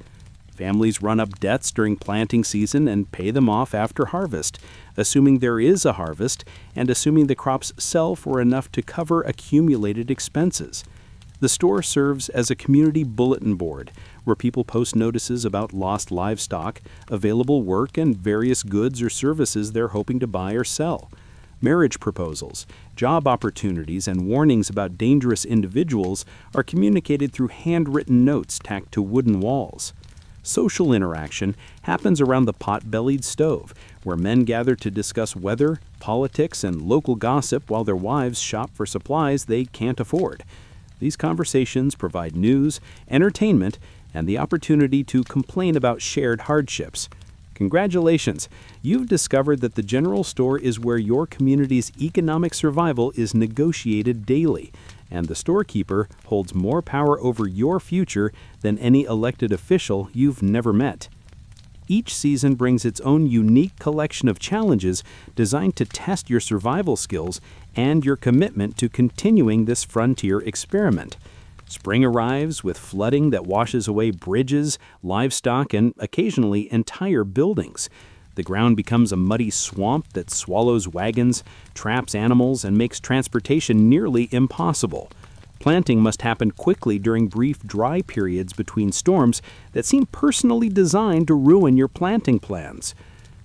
Families run up debts during planting season and pay them off after harvest, assuming there is a harvest and assuming the crops sell for enough to cover accumulated expenses. The store serves as a community bulletin board where people post notices about lost livestock, available work, and various goods or services they're hoping to buy or sell. Marriage proposals, job opportunities, and warnings about dangerous individuals are communicated through handwritten notes tacked to wooden walls. Social interaction happens around the pot-bellied stove, where men gather to discuss weather, politics, and local gossip while their wives shop for supplies they can't afford. These conversations provide news, entertainment, and the opportunity to complain about shared hardships. Congratulations! You've discovered that the general store is where your community's economic survival is negotiated daily, and the storekeeper holds more power over your future than any elected official you've never met. Each season brings its own unique collection of challenges designed to test your survival skills and your commitment to continuing this frontier experiment. Spring arrives with flooding that washes away bridges, livestock, and occasionally entire buildings. The ground becomes a muddy swamp that swallows wagons, traps animals, and makes transportation nearly impossible. Planting must happen quickly during brief dry periods between storms that seem personally designed to ruin your planting plans.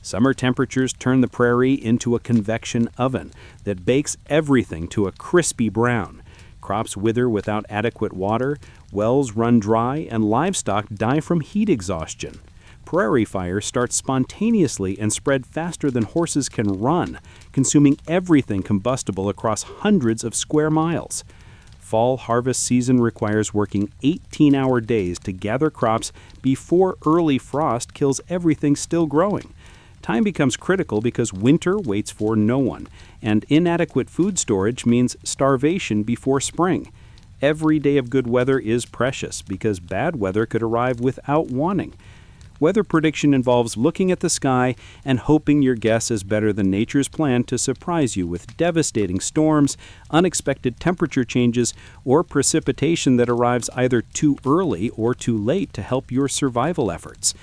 Summer temperatures turn the prairie into a convection oven that bakes everything to a crispy brown. Crops wither without adequate water, wells run dry, and livestock die from heat exhaustion. Prairie fires start spontaneously and spread faster than horses can run, consuming everything combustible across hundreds of square miles. Fall harvest season requires working 18-hour days to gather crops before early frost kills everything still growing. Time becomes critical because winter waits for no one, and inadequate food storage means starvation before spring. Every day of good weather is precious because bad weather could arrive without warning. Weather prediction involves looking at the sky and hoping your guess is better than nature's plan to surprise you with devastating storms, unexpected temperature changes, or precipitation that arrives either too early or too late to help your survival efforts.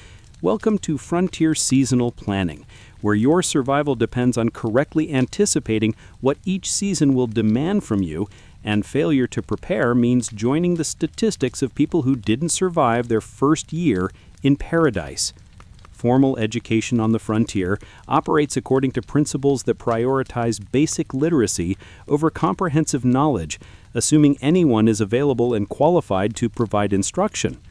Welcome to Frontier Seasonal Planning, where your survival depends on correctly anticipating what each season will demand from you, and failure to prepare means joining the statistics of people who didn't survive their first year in paradise. Formal education on the frontier operates according to principles that prioritize basic literacy over comprehensive knowledge, assuming anyone is available and qualified to provide instruction.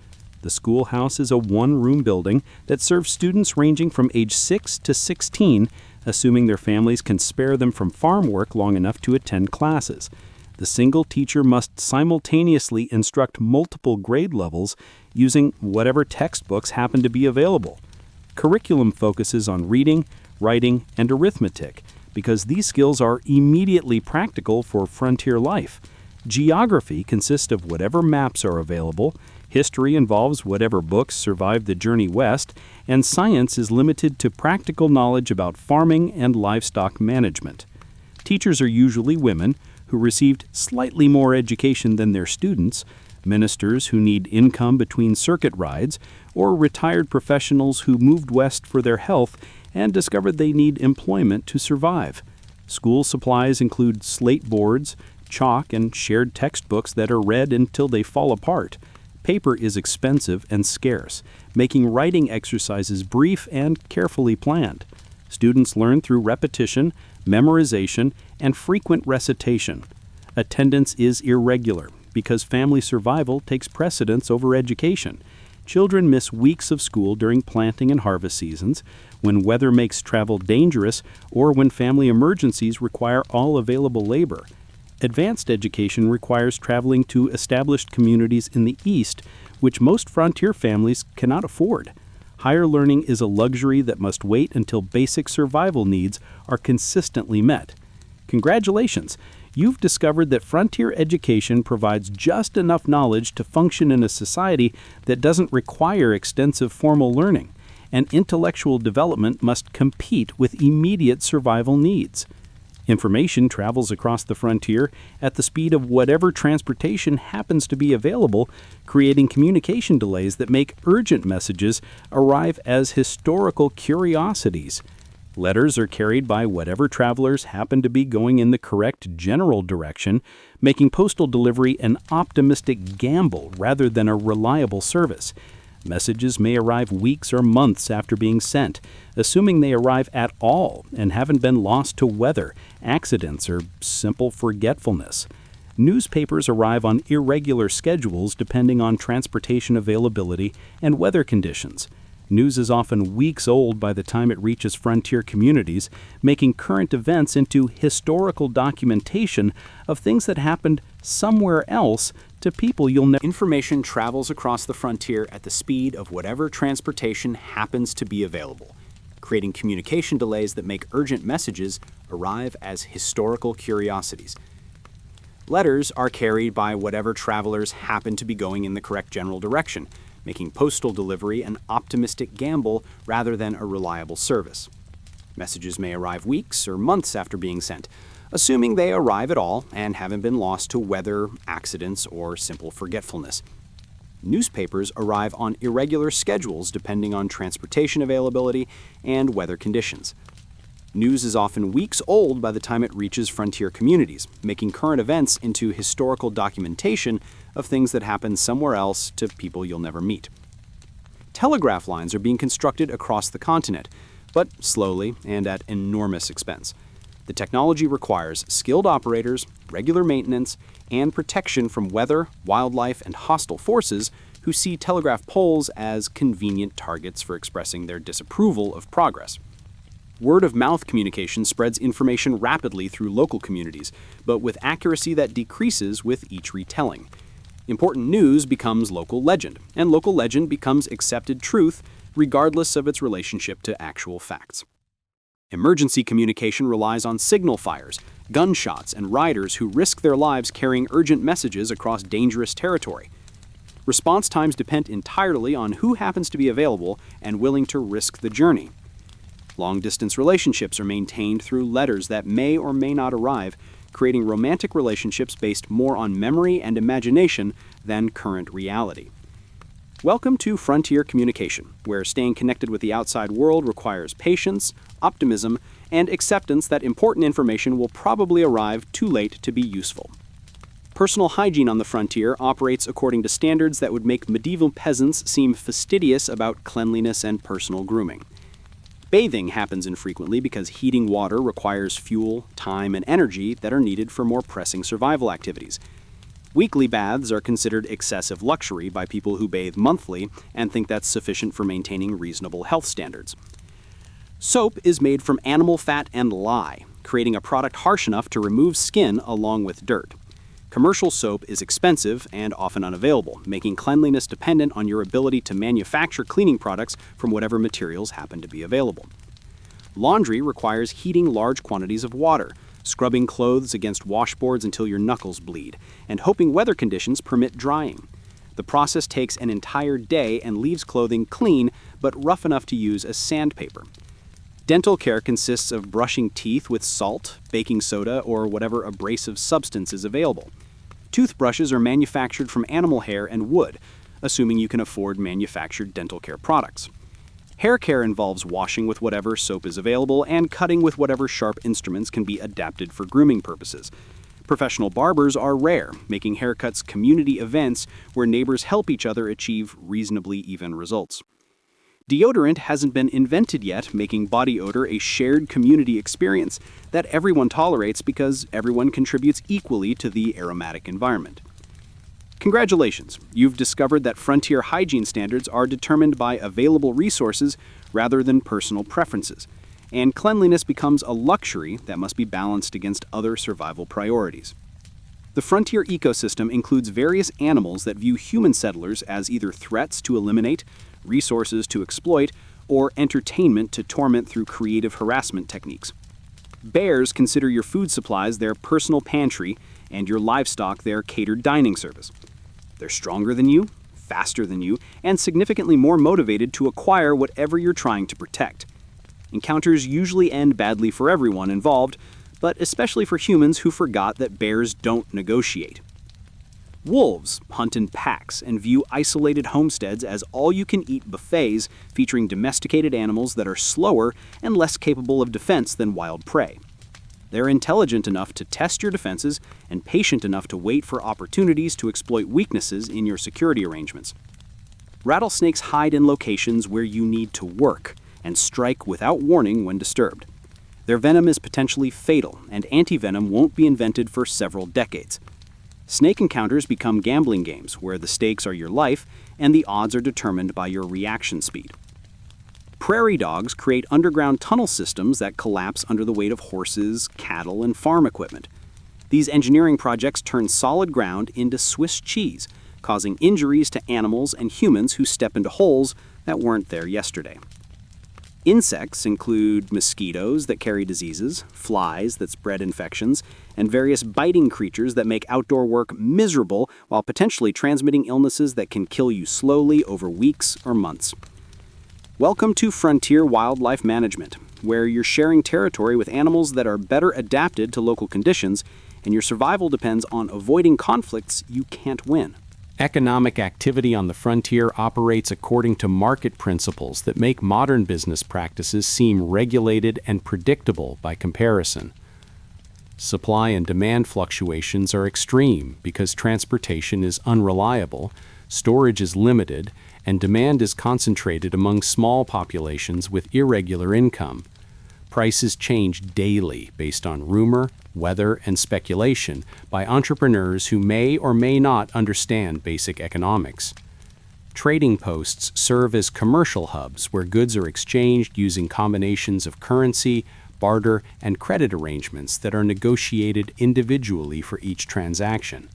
The schoolhouse is a one-room building that serves students ranging from age 6 to 16, assuming their families can spare them from farm work long enough to attend classes. The single teacher must simultaneously instruct multiple grade levels using whatever textbooks happen to be available. Curriculum focuses on reading, writing, and arithmetic because these skills are immediately practical for frontier life. Geography consists of whatever maps are available, history involves whatever books survived the journey west, and science is limited to practical knowledge about farming and livestock management. Teachers are usually women who received slightly more education than their students, ministers who need income between circuit rides, or retired professionals who moved west for their health and discovered they need employment to survive. School supplies include slate boards, chalk, and shared textbooks that are read until they fall apart. Paper is expensive and scarce, making writing exercises brief and carefully planned. Students learn through repetition, memorization, and frequent recitation. Attendance is irregular because family survival takes precedence over education. Children miss weeks of school during planting and harvest seasons, when weather makes travel dangerous, or when family emergencies require all available labor. Advanced education requires traveling to established communities in the East, which most frontier families cannot afford. Higher learning is a luxury that must wait until basic survival needs are consistently met. Congratulations! You've discovered that frontier education provides just enough knowledge to function in a society that doesn't require extensive formal learning, and intellectual development must compete with immediate survival needs. Information travels across the frontier at the speed of whatever transportation happens to be available, creating communication delays that make urgent messages arrive as historical curiosities. Letters are carried by whatever travelers happen to be going in the correct general direction, making postal delivery an optimistic gamble rather than a reliable service. Messages may arrive weeks or months after being sent, assuming they arrive at all and haven't been lost to weather, accidents, or simple forgetfulness. Newspapers arrive on irregular schedules depending on transportation availability and weather conditions. News is often weeks old by the time it reaches frontier communities, making current events into historical documentation of things that happened somewhere else to people you'll never. Information travels across the frontier at the speed of whatever transportation happens to be available, creating communication delays that make urgent messages arrive as historical curiosities. Letters are carried by whatever travelers happen to be going in the correct general direction, making postal delivery an optimistic gamble rather than a reliable service. Messages may arrive weeks or months after being sent, assuming they arrive at all and haven't been lost to weather, accidents, or simple forgetfulness. Newspapers arrive on irregular schedules depending on transportation availability and weather conditions. News is often weeks old by the time it reaches frontier communities, making current events into historical documentation of things that happen somewhere else to people you'll never meet. Telegraph lines are being constructed across the continent, but slowly and at enormous expense. The technology requires skilled operators, regular maintenance, and protection from weather, wildlife, and hostile forces who see telegraph poles as convenient targets for expressing their disapproval of progress. Word-of-mouth communication spreads information rapidly through local communities, but with accuracy that decreases with each retelling. Important news becomes local legend, and local legend becomes accepted truth regardless of its relationship to actual facts. Emergency communication relies on signal fires, gunshots, and riders who risk their lives carrying urgent messages across dangerous territory. Response times depend entirely on who happens to be available and willing to risk the journey. Long-distance relationships are maintained through letters that may or may not arrive, creating romantic relationships based more on memory and imagination than current reality. Welcome to Frontier Communication, where staying connected with the outside world requires patience, optimism, and acceptance that important information will probably arrive too late to be useful. Personal hygiene on the frontier operates according to standards that would make medieval peasants seem fastidious about cleanliness and personal grooming. Bathing happens infrequently because heating water requires fuel, time, and energy that are needed for more pressing survival activities. Weekly baths are considered excessive luxury by people who bathe monthly and think that's sufficient for maintaining reasonable health standards. Soap is made from animal fat and lye, creating a product harsh enough to remove skin along with dirt. Commercial soap is expensive and often unavailable, making cleanliness dependent on your ability to manufacture cleaning products from whatever materials happen to be available. Laundry requires heating large quantities of water, scrubbing clothes against washboards until your knuckles bleed, and hoping weather conditions permit drying. The process takes an entire day and leaves clothing clean but rough enough to use as sandpaper. Dental care consists of brushing teeth with salt, baking soda, or whatever abrasive substance is available. Toothbrushes are manufactured from animal hair and wood, assuming you can afford manufactured dental care products. Hair care involves washing with whatever soap is available and cutting with whatever sharp instruments can be adapted for grooming purposes. Professional barbers are rare, making haircuts community events where neighbors help each other achieve reasonably even results. Deodorant hasn't been invented yet, making body odor a shared community experience that everyone tolerates because everyone contributes equally to the aromatic environment. Congratulations, you've discovered that frontier hygiene standards are determined by available resources rather than personal preferences, and cleanliness becomes a luxury that must be balanced against other survival priorities. The frontier ecosystem includes various animals that view human settlers as either threats to eliminate, resources to exploit, or entertainment to torment through creative harassment techniques. Bears consider your food supplies their personal pantry and your livestock their catered dining service. They're stronger than you, faster than you, and significantly more motivated to acquire whatever you're trying to protect. Encounters usually end badly for everyone involved, but especially for humans who forgot that bears don't negotiate. Wolves hunt in packs and view isolated homesteads as all-you-can-eat buffets featuring domesticated animals that are slower and less capable of defense than wild prey. They're intelligent enough to test your defenses and patient enough to wait for opportunities to exploit weaknesses in your security arrangements. Rattlesnakes hide in locations where you need to work and strike without warning when disturbed. Their venom is potentially fatal, and antivenom won't be invented for several decades. Snake encounters become gambling games where the stakes are your life and the odds are determined by your reaction speed. Prairie dogs create underground tunnel systems that collapse under the weight of horses, cattle, and farm equipment. These engineering projects turn solid ground into Swiss cheese, causing injuries to animals and humans who step into holes that weren't there yesterday. Insects include mosquitoes that carry diseases, flies that spread infections, and various biting creatures that make outdoor work miserable while potentially transmitting illnesses that can kill you slowly over weeks or months. Welcome to Frontier Wildlife Management, where you're sharing territory with animals that are better adapted to local conditions, and your survival depends on avoiding conflicts you can't win. Economic activity on the frontier operates according to market principles that make modern business practices seem regulated and predictable by comparison. Supply and demand fluctuations are extreme because transportation is unreliable, storage is limited, and demand is concentrated among small populations with irregular income. Prices change daily based on rumor, weather, and speculation by entrepreneurs who may or may not understand basic economics. Trading posts serve as commercial hubs where goods are exchanged using combinations of currency, barter, and credit arrangements that are negotiated individually for each transaction.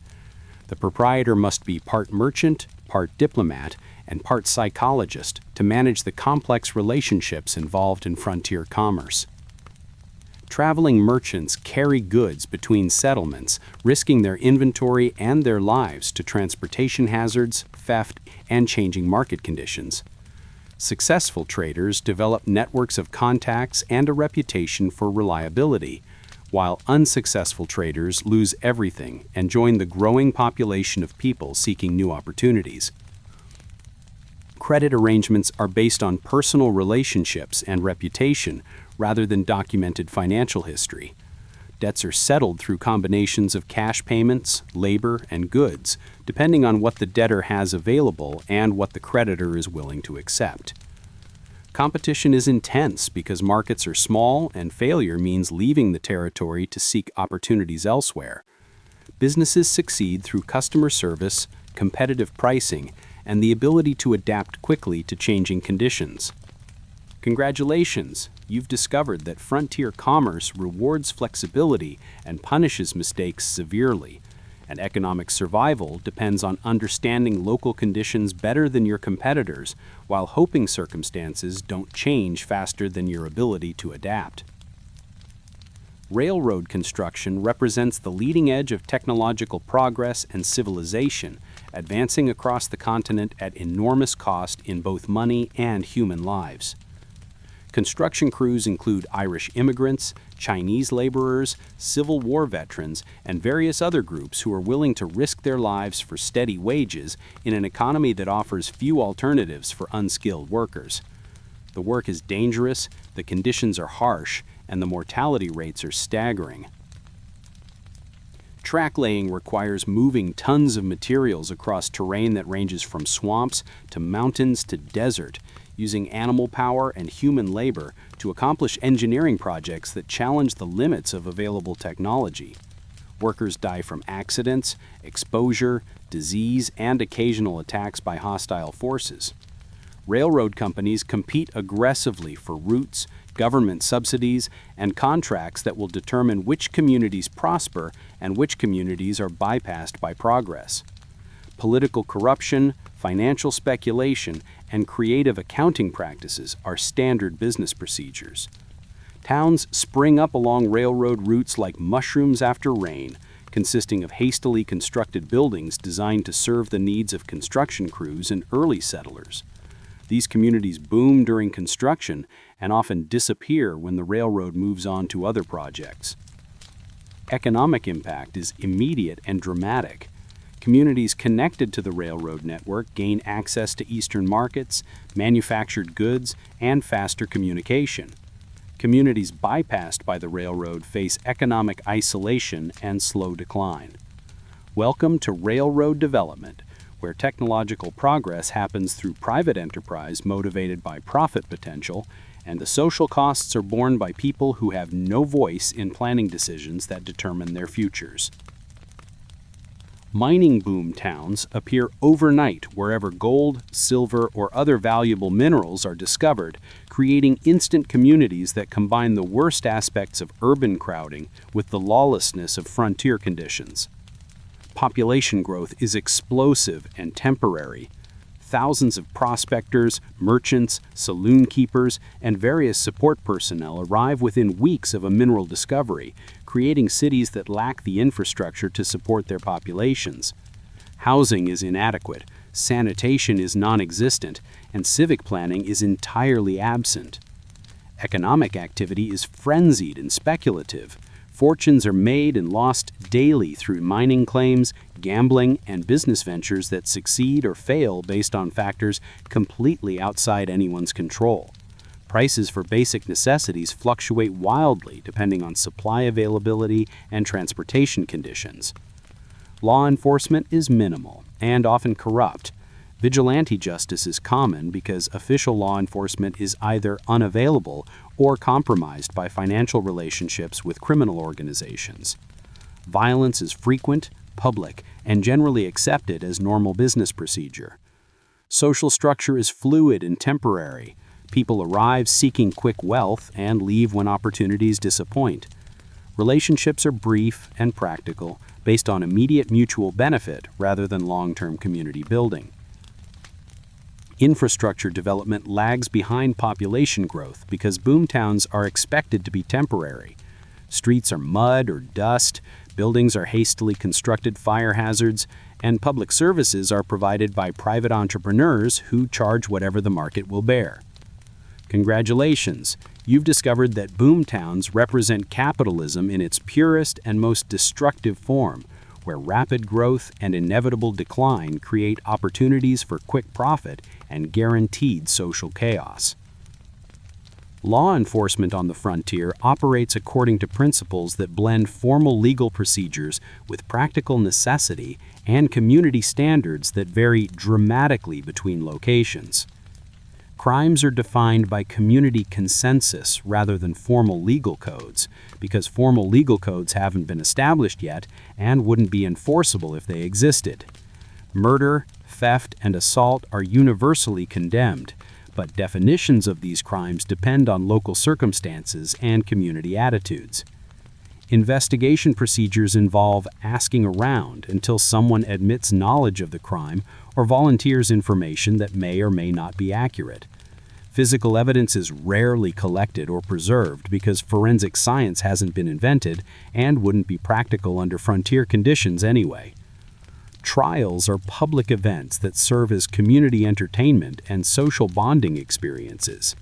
The proprietor must be part merchant, part diplomat, and part psychologist to manage the complex relationships involved in frontier commerce. Traveling merchants carry goods between settlements, risking their inventory and their lives to transportation hazards, theft, and changing market conditions. Successful traders develop networks of contacts and a reputation for reliability, while unsuccessful traders lose everything and join the growing population of people seeking new opportunities. Credit arrangements are based on personal relationships and reputation rather than documented financial history. Debts are settled through combinations of cash payments, labor, and goods, depending on what the debtor has available and what the creditor is willing to accept. Competition is intense because markets are small and failure means leaving the territory to seek opportunities elsewhere. Businesses succeed through customer service, competitive pricing, and the ability to adapt quickly to changing conditions. Congratulations! You've discovered that frontier commerce rewards flexibility and punishes mistakes severely, and economic survival depends on understanding local conditions better than your competitors, while hoping circumstances don't change faster than your ability to adapt. Railroad construction represents the leading edge of technological progress and civilization, advancing across the continent at enormous cost in both money and human lives. Construction crews include Irish immigrants, Chinese laborers, Civil War veterans, and various other groups who are willing to risk their lives for steady wages in an economy that offers few alternatives for unskilled workers. The work is dangerous, the conditions are harsh, and the mortality rates are staggering. Track laying requires moving tons of materials across terrain that ranges from swamps to mountains to desert, using animal power and human labor to accomplish engineering projects that challenge the limits of available technology. Workers die from accidents, exposure, disease, and occasional attacks by hostile forces. Railroad companies compete aggressively for routes, government subsidies, and contracts that will determine which communities prosper and which communities are bypassed by progress. Political corruption, financial speculation, and creative accounting practices are standard business procedures. Towns spring up along railroad routes like mushrooms after rain, consisting of hastily constructed buildings designed to serve the needs of construction crews and early settlers. These communities boom during construction and often disappear when the railroad moves on to other projects. Economic impact is immediate and dramatic. Communities connected to the railroad network gain access to eastern markets, manufactured goods, and faster communication. Communities bypassed by the railroad face economic isolation and slow decline. Welcome to railroad development, where technological progress happens through private enterprise motivated by profit potential, and the social costs are borne by people who have no voice in planning decisions that determine their futures. Mining boom towns appear overnight wherever gold, silver, or other valuable minerals are discovered, creating instant communities that combine the worst aspects of urban crowding with the lawlessness of frontier conditions. Population growth is explosive and temporary. Thousands of prospectors, merchants, saloon keepers, and various support personnel arrive within weeks of a mineral discovery, creating cities that lack the infrastructure to support their populations. Housing is inadequate, sanitation is non-existent, and civic planning is entirely absent. Economic activity is frenzied and speculative. Fortunes are made and lost daily through mining claims, gambling, and business ventures that succeed or fail based on factors completely outside anyone's control. Prices for basic necessities fluctuate wildly depending on supply availability and transportation conditions. Law enforcement is minimal and often corrupt. Vigilante justice is common because official law enforcement is either unavailable or compromised by financial relationships with criminal organizations. Violence is frequent, public, and generally accepted as normal business procedure. Social structure is fluid and temporary. People arrive seeking quick wealth and leave when opportunities disappoint. Relationships are brief and practical, based on immediate mutual benefit rather than long-term community building. Infrastructure development lags behind population growth because boomtowns are expected to be temporary. Streets are mud or dust, buildings are hastily constructed fire hazards, and public services are provided by private entrepreneurs who charge whatever the market will bear. Congratulations, you've discovered that boomtowns represent capitalism in its purest and most destructive form, where rapid growth and inevitable decline create opportunities for quick profit and guaranteed social chaos. Law enforcement on the frontier operates according to principles that blend formal legal procedures with practical necessity and community standards that vary dramatically between locations. Crimes are defined by community consensus rather than formal legal codes, because formal legal codes haven't been established yet and wouldn't be enforceable if they existed. Murder, theft, and assault are universally condemned, but definitions of these crimes depend on local circumstances and community attitudes. Investigation procedures involve asking around until someone admits knowledge of the crime or volunteers information that may or may not be accurate. Physical evidence is rarely collected or preserved because forensic science hasn't been invented and wouldn't be practical under frontier conditions anyway. Trials are public events that serve as community entertainment and social bonding experiences.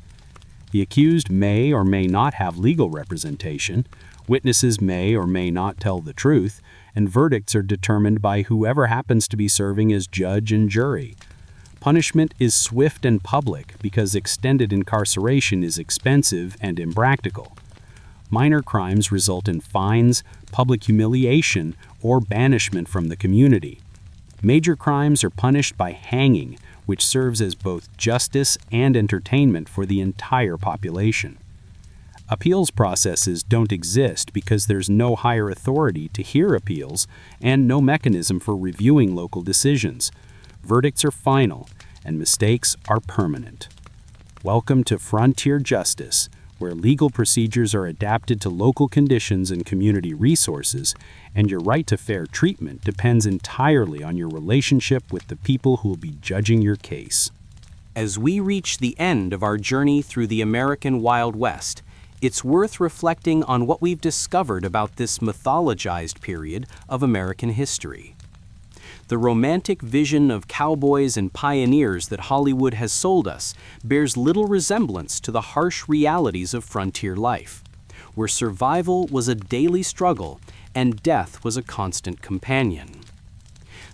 The accused may or may not have legal representation, witnesses may or may not tell the truth, and verdicts are determined by whoever happens to be serving as judge and jury. Punishment is swift and public because extended incarceration is expensive and impractical. Minor crimes result in fines, public humiliation, or banishment from the community. Major crimes are punished by hanging, which serves as both justice and entertainment for the entire population. Appeals processes don't exist because there's no higher authority to hear appeals and no mechanism for reviewing local decisions. Verdicts are final, and mistakes are permanent. Welcome to Frontier Justice, where legal procedures are adapted to local conditions and community resources, and your right to fair treatment depends entirely on your relationship with the people who will be judging your case. As we reach the end of our journey through the American Wild West, it's worth reflecting on what we've discovered about this mythologized period of American history. The romantic vision of cowboys and pioneers that Hollywood has sold us bears little resemblance to the harsh realities of frontier life, where survival was a daily struggle and death was a constant companion.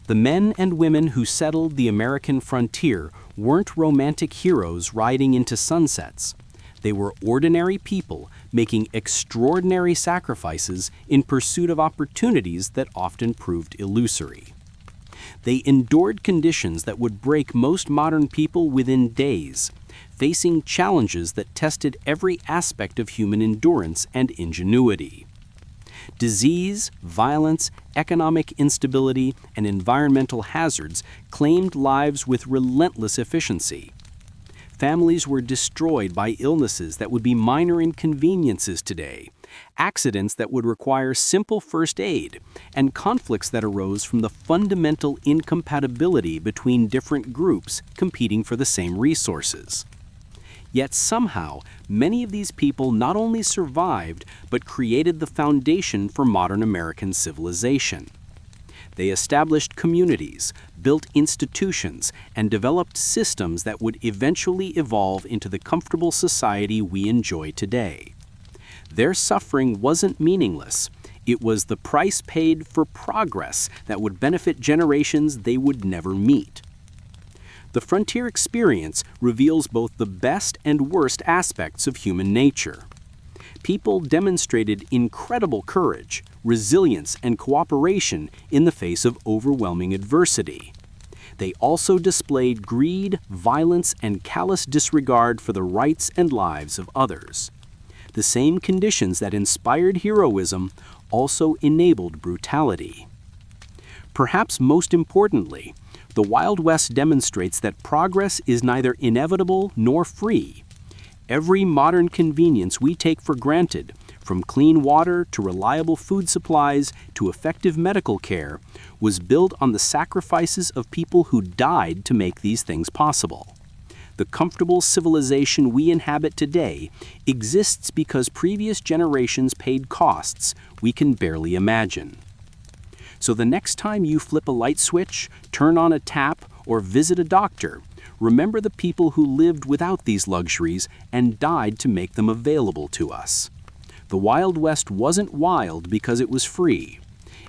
The men and women who settled the American frontier weren't romantic heroes riding into sunsets. They were ordinary people making extraordinary sacrifices in pursuit of opportunities that often proved illusory. They endured conditions that would break most modern people within days, facing challenges that tested every aspect of human endurance and ingenuity. Disease, violence, economic instability, and environmental hazards claimed lives with relentless efficiency. Families were destroyed by illnesses that would be minor inconveniences today, accidents that would require simple first aid, and conflicts that arose from the fundamental incompatibility between different groups competing for the same resources. Yet somehow, many of these people not only survived, but created the foundation for modern American civilization. They established communities, built institutions, and developed systems that would eventually evolve into the comfortable society we enjoy today. Their suffering wasn't meaningless. It was the price paid for progress that would benefit generations they would never meet. The frontier experience reveals both the best and worst aspects of human nature. People demonstrated incredible courage, resilience, and cooperation in the face of overwhelming adversity. they also displayed greed, violence, and callous disregard for the rights and lives of others. The same conditions that inspired heroism also enabled brutality. Perhaps most importantly, the Wild West demonstrates that progress is neither inevitable nor free. Every modern convenience we take for granted, from clean water to reliable food supplies to effective medical care, was built on the sacrifices of people who died to make these things possible. The comfortable civilization we inhabit today exists because previous generations paid costs we can barely imagine. So the next time you flip a light switch, turn on a tap, or visit a doctor, remember the people who lived without these luxuries and died to make them available to us. The Wild West wasn't wild because it was free.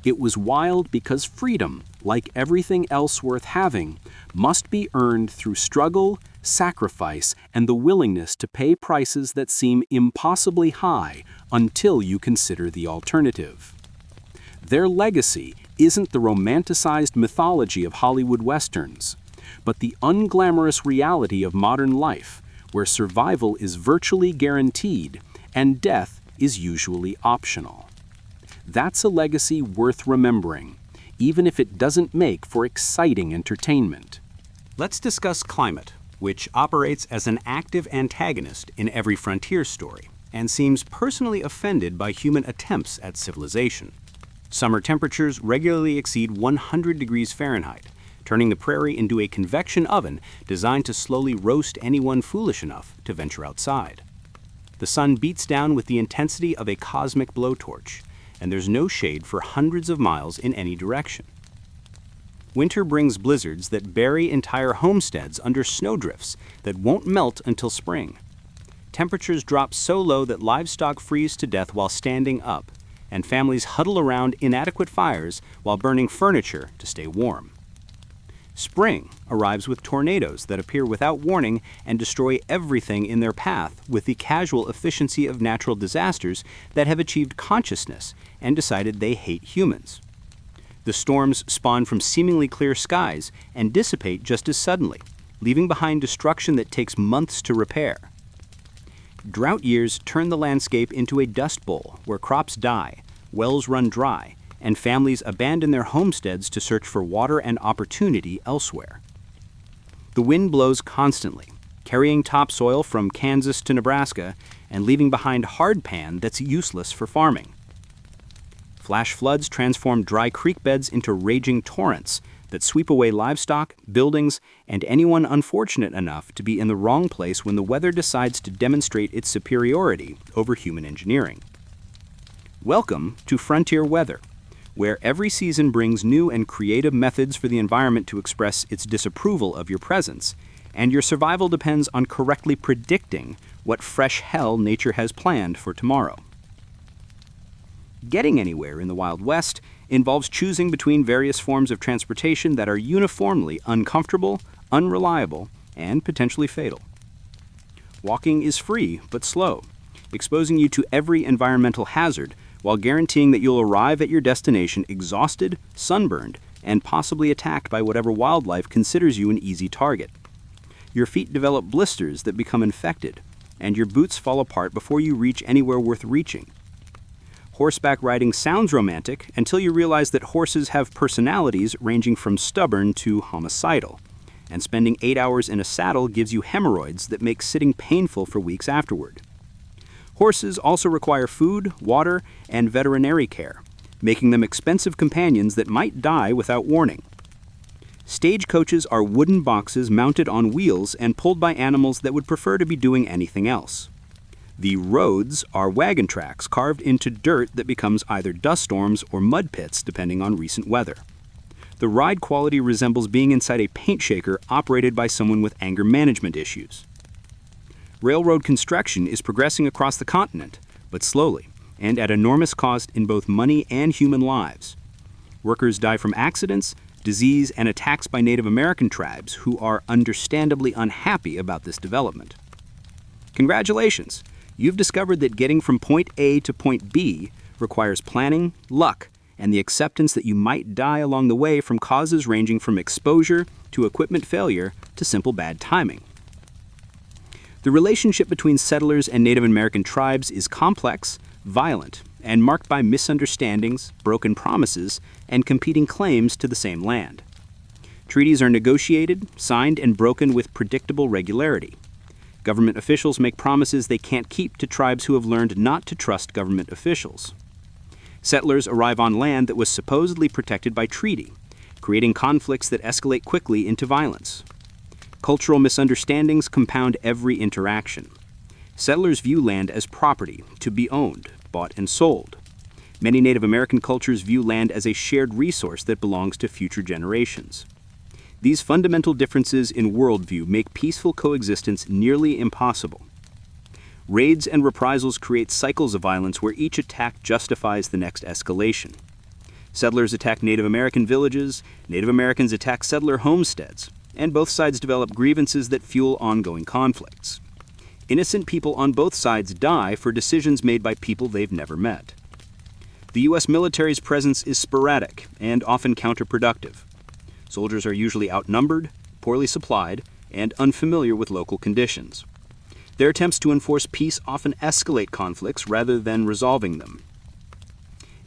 It was wild because freedom, like everything else worth having, must be earned through struggle, sacrifice, and the willingness to pay prices that seem impossibly high until you consider the alternative. Their legacy isn't the romanticized mythology of Hollywood westerns, but the unglamorous reality of modern life, where survival is virtually guaranteed and death is usually optional. That's a legacy worth remembering, even if it doesn't make for exciting entertainment. Let's discuss climate, which operates as an active antagonist in every frontier story and seems personally offended by human attempts at civilization. Summer temperatures regularly exceed 100 degrees Fahrenheit, turning the prairie into a convection oven designed to slowly roast anyone foolish enough to venture outside. The sun beats down with the intensity of a cosmic blowtorch, and there's no shade for hundreds of miles in any direction. Winter brings blizzards that bury entire homesteads under snowdrifts that won't melt until spring. Temperatures drop so low that livestock freeze to death while standing up, and families huddle around inadequate fires while burning furniture to stay warm. Spring arrives with tornadoes that appear without warning and destroy everything in their path with the casual efficiency of natural disasters that have achieved consciousness and decided they hate humans. The storms spawn from seemingly clear skies and dissipate just as suddenly, leaving behind destruction that takes months to repair. Drought years turn the landscape into a dust bowl where crops die, wells run dry, and families abandon their homesteads to search for water and opportunity elsewhere. The wind blows constantly, carrying topsoil from Kansas to Nebraska and leaving behind hardpan that's useless for farming. Flash floods transform dry creek beds into raging torrents that sweep away livestock, buildings, and anyone unfortunate enough to be in the wrong place when the weather decides to demonstrate its superiority over human engineering. Welcome to Frontier Weather, where every season brings new and creative methods for the environment to express its disapproval of your presence, and your survival depends on correctly predicting what fresh hell nature has planned for tomorrow. Getting anywhere in the Wild West involves choosing between various forms of transportation that are uniformly uncomfortable, unreliable, and potentially fatal. Walking is free but slow, exposing you to every environmental hazard while guaranteeing that you'll arrive at your destination exhausted, sunburned, and possibly attacked by whatever wildlife considers you an easy target. Your feet develop blisters that become infected, and your boots fall apart before you reach anywhere worth reaching. Horseback riding sounds romantic until you realize that horses have personalities ranging from stubborn to homicidal, and spending 8 hours in a saddle gives you hemorrhoids that make sitting painful for weeks afterward. Horses also require food, water, and veterinary care, making them expensive companions that might die without warning. Stagecoaches are wooden boxes mounted on wheels and pulled by animals that would prefer to be doing anything else. The roads are wagon tracks carved into dirt that becomes either dust storms or mud pits depending on recent weather. The ride quality resembles being inside a paint shaker operated by someone with anger management issues. Railroad construction is progressing across the continent, but slowly, and at enormous cost in both money and human lives. Workers die from accidents, disease, and attacks by Native American tribes who are understandably unhappy about this development. Congratulations! You've discovered that getting from point A to point B requires planning, luck, and the acceptance that you might die along the way from causes ranging from exposure to equipment failure to simple bad timing. The relationship between settlers and Native American tribes is complex, violent, and marked by misunderstandings, broken promises, and competing claims to the same land. Treaties are negotiated, signed, and broken with predictable regularity. Government officials make promises they can't keep to tribes who have learned not to trust government officials. Settlers arrive on land that was supposedly protected by treaty, creating conflicts that escalate quickly into violence. Cultural misunderstandings compound every interaction. Settlers view land as property, to be owned, bought and sold. Many Native American cultures view land as a shared resource that belongs to future generations. These fundamental differences in worldview make peaceful coexistence nearly impossible. Raids and reprisals create cycles of violence where each attack justifies the next escalation. Settlers attack Native American villages, Native Americans attack settler homesteads, and both sides develop grievances that fuel ongoing conflicts. Innocent people on both sides die for decisions made by people they've never met. The U.S. military's presence is sporadic and often counterproductive. Soldiers are usually outnumbered, poorly supplied, and unfamiliar with local conditions. Their attempts to enforce peace often escalate conflicts rather than resolving them.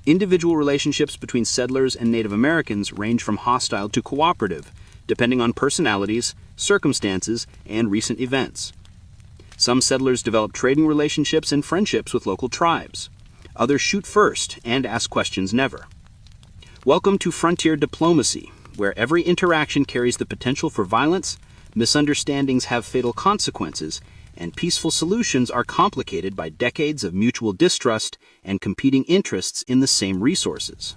Individual relationships between settlers and Native Americans range from hostile to cooperative, depending on personalities, circumstances, and recent events. Some settlers develop trading relationships and friendships with local tribes. Others shoot first and ask questions never. Welcome to frontier diplomacy, where every interaction carries the potential for violence, misunderstandings have fatal consequences, and peaceful solutions are complicated by decades of mutual distrust and competing interests in the same resources.